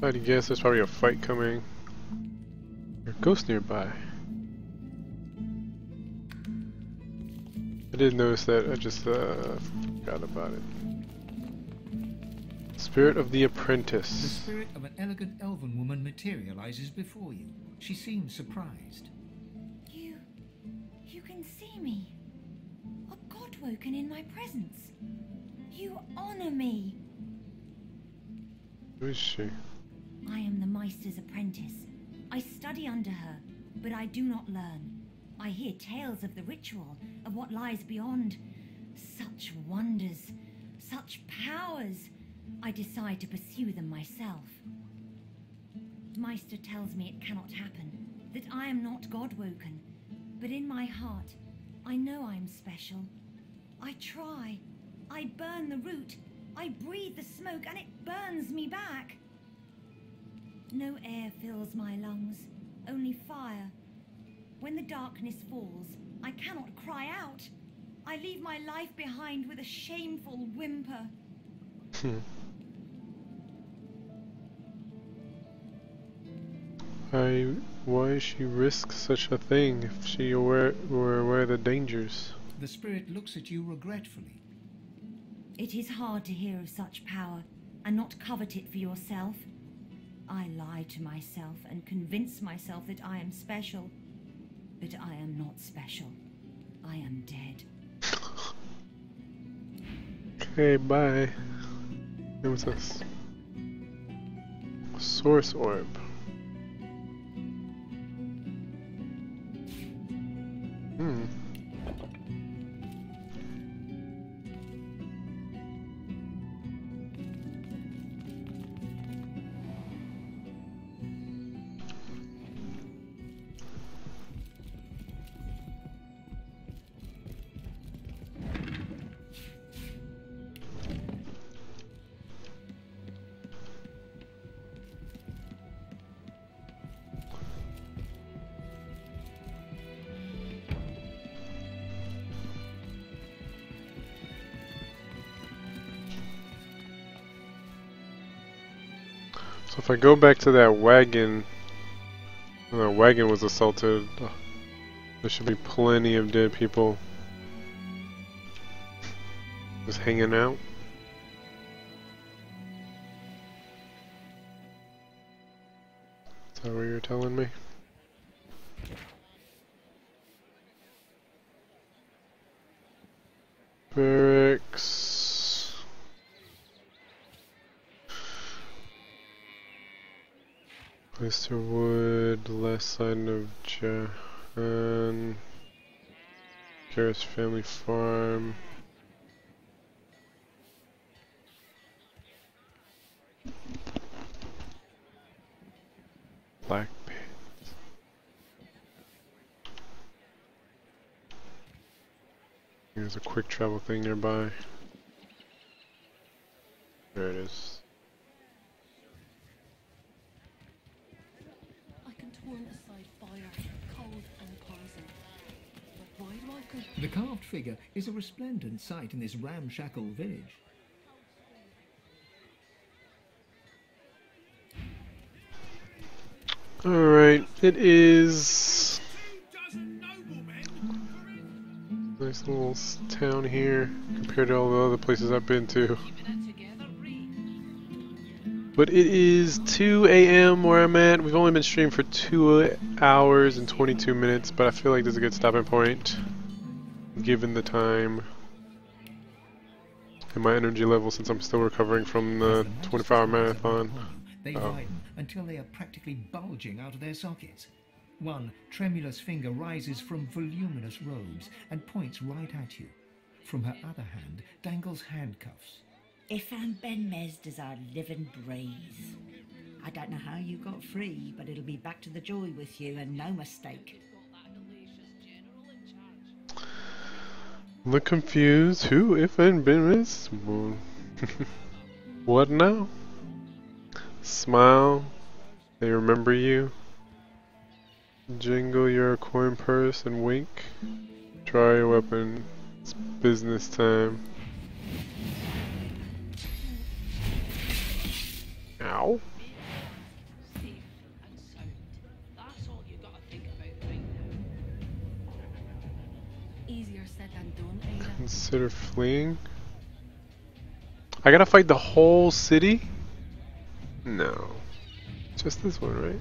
I'd guess there's probably a fight coming. There's a ghost nearby. I did notice that, I just forgot about it. Let's Spirit of the The Apprentice. spirit of an elegant elven woman materializes before you. She seems surprised. You can see me. A god woken in my presence. You honor me. Who is she? I am the Meister's apprentice. I study under her, but I do not learn. I hear tales of the ritual, of what lies beyond. Such wonders, such powers. I decide to pursue them myself. Meister tells me it cannot happen, that I am not God-woken. But in my heart, I know I'm special. I try. I burn the root. I breathe the smoke, and it burns me back. No air fills my lungs, only fire. When the darkness falls, I cannot cry out. I leave my life behind with a shameful whimper. Why she risk such a thing if she were aware of the dangers? The spirit looks at you regretfully. It is hard to hear of such power and not covet it for yourself. I lie to myself and convince myself that I am special. But I am not special. I am dead. Okay, bye. What was this? Source orb. So if I go back to that wagon, when the wagon was assaulted, there should be plenty of dead people just hanging out. Is that what you're telling me? Barracks. Mr. Wood, last sign of Jahan, Garrett's family farm. Black Pants. There's a quick travel thing nearby. There it is. The carved figure is a resplendent sight in this ramshackle village. Alright, it is nice little town here compared to all the other places I've been to. But it is 2 a.m. where I'm at. We've only been streaming for 2 hours and 22 minutes, but I feel like this is a good stopping point given the time and my energy level since I'm still recovering from the 24-hour marathon. They widen until they are practically bulging out of their sockets. One tremulous finger rises from voluminous robes and points right at you. From her other hand dangles handcuffs. Ifan Ben Mezd is our living braze. I don't know how you got free, but it'll be back to the joy with you, and no mistake. Look confused. Who, if and Ben Mezd? What now? Smile. They remember you. Jingle your coin purse and wink. Draw your weapon. It's business time. Ow. Easier said than done, Ada. Consider fleeing. I gotta fight the whole city? No. Just this one, right?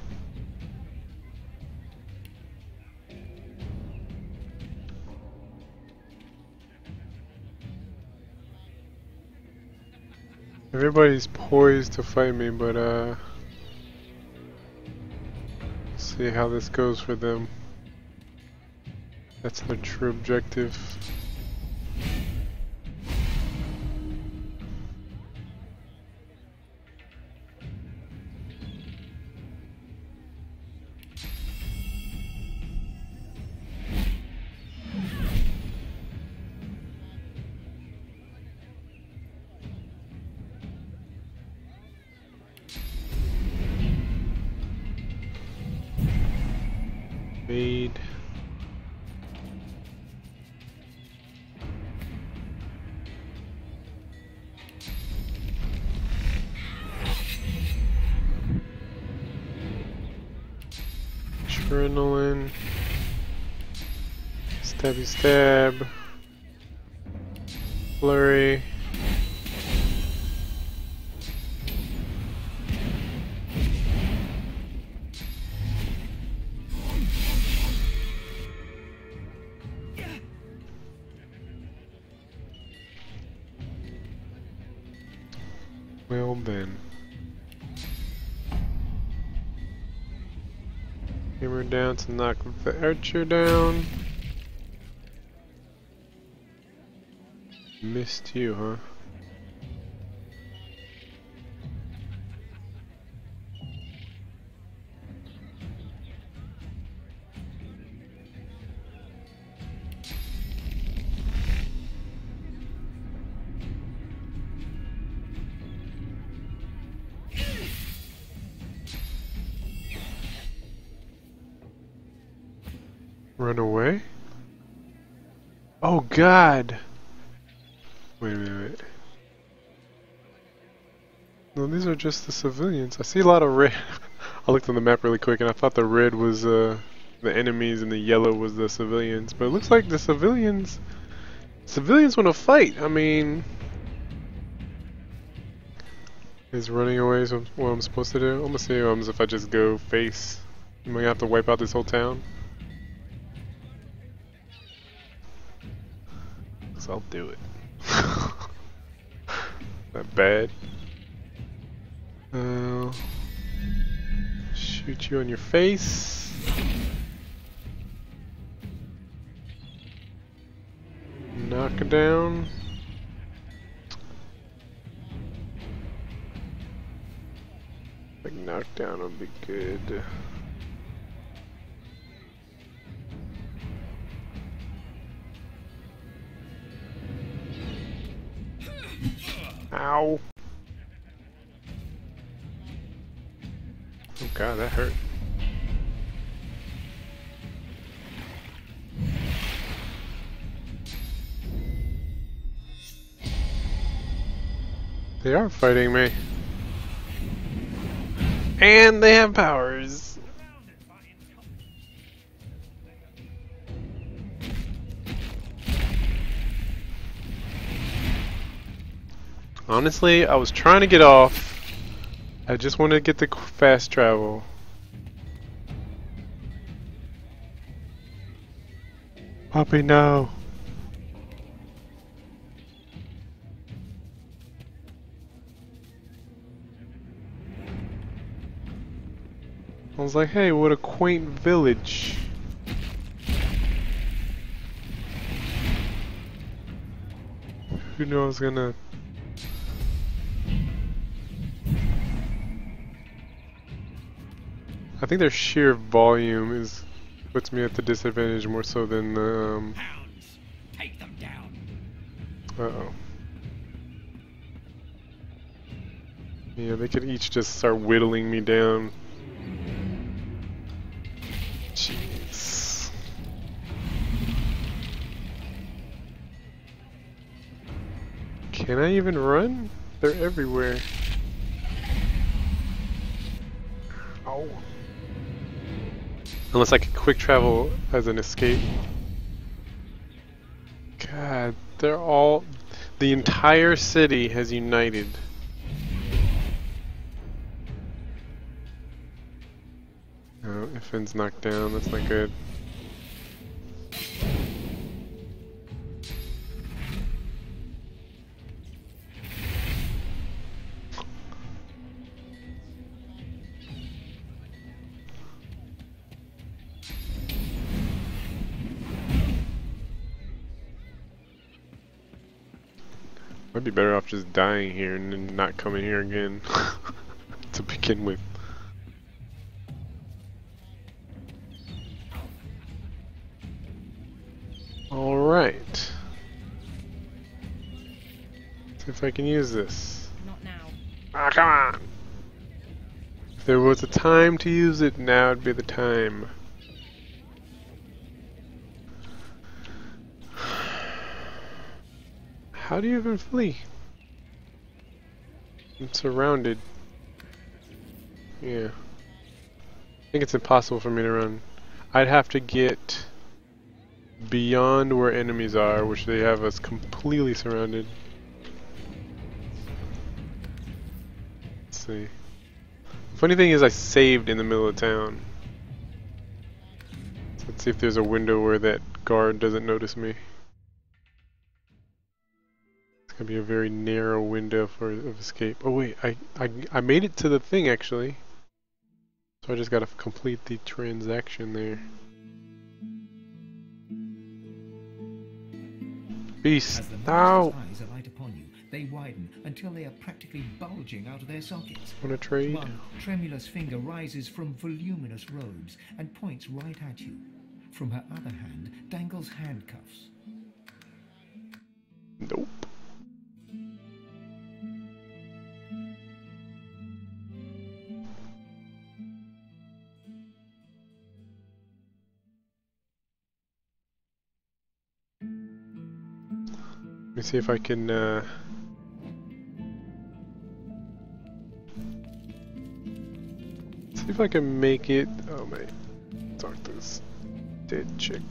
Everybody's poised to fight me, but see how this goes for them. That's their true objective. Made. Adrenaline. Stabby stab. Flurry. Well then. Hammer down to knock the archer down. Missed you, huh? Run away? Oh God! Wait. No, these are just the civilians. I see a lot of red. I looked on the map really quick and I thought the red was the enemies and the yellow was the civilians. But it looks like the civilians want to fight. I mean, is running away what I'm supposed to do? I'm gonna see what happens if I just go face. I'm gonna have to wipe out this whole town. So I'll do it. Not bad. Shoot you in your face. Knock it down. Like knockdown would be good. Ow. Oh God, that hurt. They are fighting me. And they have powers. Honestly, I was trying to get off. I just wanted to get the fast travel. Poppy, no. I was like, hey, what a quaint village. Who knew I was gonna... I think their sheer volume puts me at the disadvantage more so than the Hounds, take them down. Uh-oh. Yeah, they could each just start whittling me down. Jeez. Can I even run? They're everywhere. Oh. Unless I can quick travel as an escape. God, The entire city has united. Oh, Iffin's knocked down. That's not good. I'd be better off just dying here and then not coming here again to begin with. Alright. See if I can use this. Not now. Ah, come on! If there was a time to use it, now would be the time. How do you even flee? I'm surrounded. Yeah. I think it's impossible for me to run. I'd have to get beyond where enemies are, which they have us completely surrounded. Let's see. Funny thing is I saved in the middle of town. So let's see if there's a window where that guard doesn't notice me. It's gonna be a very narrow window of escape. Oh wait, I made it to the thing actually. So I just gotta complete the transaction there. Beast! As the Ow! master's eyes alight upon you, they widen until they are practically bulging out of their sockets. Wanna trade? One tremulous finger rises from voluminous robes and points right at you. From her other hand dangles handcuffs. Nope. Let me see if I can see if I can make it. Oh my, talk to this dead chick.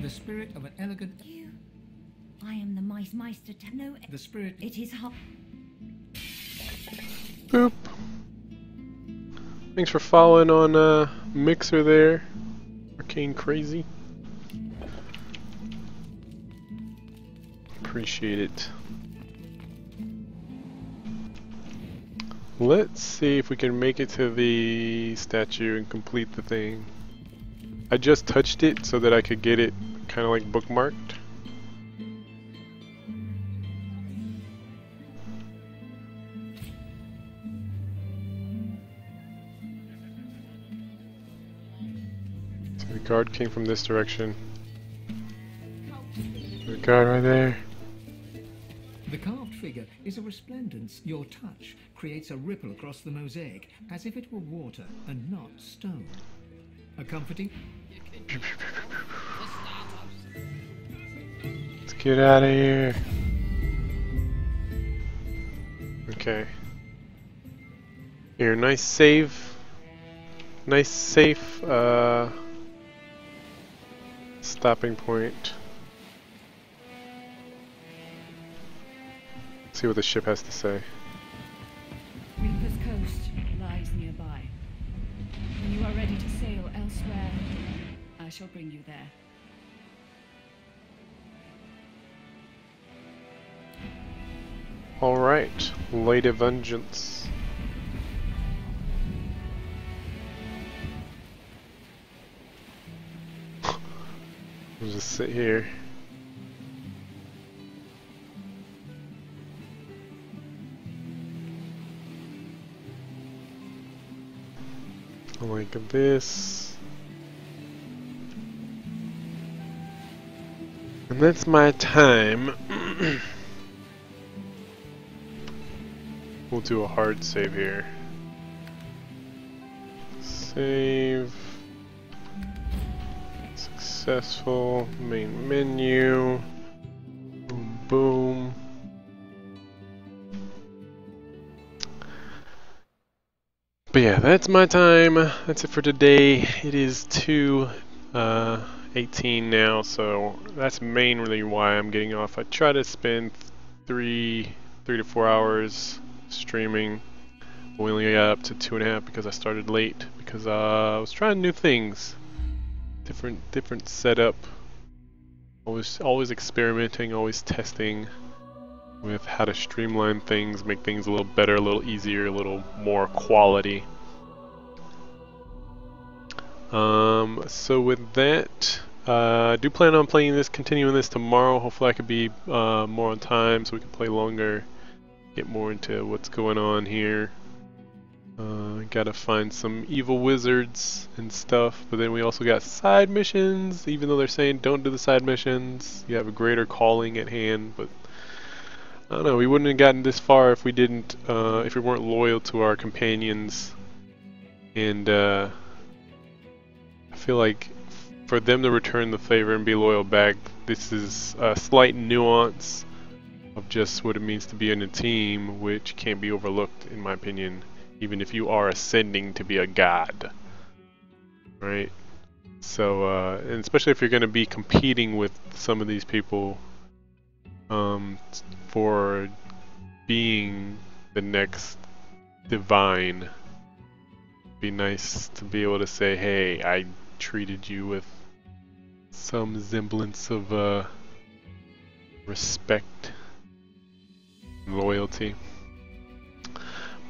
The spirit of an elegant. I am the Meister. No, The spirit. it is hot. Boop. Thanks for following on Mixer there, Arcane Crazy. Appreciate it. Let's see if we can make it to the statue and complete the thing. I just touched it so that I could get it kind of like bookmarked. So the guard came from this direction. The guard right there. The carved figure is a resplendence. Your touch creates a ripple across the mosaic, as if it were water and not stone. A comforting. Let's get out of here. Okay. Here, nice save. Nice safe stopping point. See what the ship has to say. Reaper's Coast lies nearby. When you are ready to sail elsewhere, I shall bring you there. Alright, Lady Vengeance. We'll just sit here. Like this. And that's my time. We'll do a hard save here. Save. Successful. Main menu. Boom, boom. But yeah, that's my time. That's it for today. It is 2 18 now, so that's mainly why I'm getting off. I try to spend 3 to 4 hours streaming. We only got up to 2.5 because I started late because I was trying new things, different setup. Always experimenting, always testing with how to streamline things, make things a little better, a little easier, a little more quality. So with that, I do plan on continuing this tomorrow. Hopefully I could be more on time so we can play longer, get more into what's going on here. Gotta find some evil wizards and stuff, but then we also got side missions, even though they're saying don't do the side missions. You have a greater calling at hand, but I don't know, we wouldn't have gotten this far if we didn't, if we weren't loyal to our companions. And I feel like for them to return the favor and be loyal back, this is a slight nuance of just what it means to be in a team, which can't be overlooked in my opinion, even if you are ascending to be a god, right? So, and especially if you're going to be competing with some of these people for being the next divine, it'd be nice to be able to say, hey, I treated you with some semblance of respect and loyalty.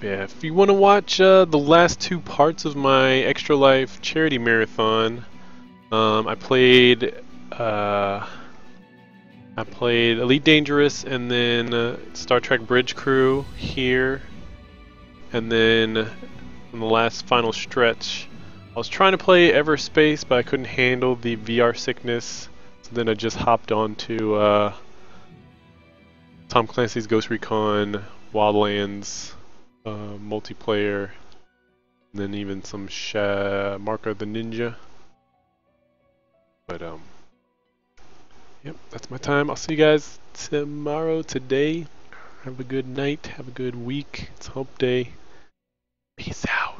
Yeah, if you want to watch the last 2 parts of my Extra Life charity marathon, I played Elite Dangerous and then Star Trek Bridge Crew here, and then in the last final stretch, I was trying to play Everspace, but I couldn't handle the VR sickness, so then I just hopped on to Tom Clancy's Ghost Recon Wildlands multiplayer, and then even some Mark of the Ninja. But yep, that's my time. I'll see you guys today. Have a good night, have a good week. It's hump day. Peace out.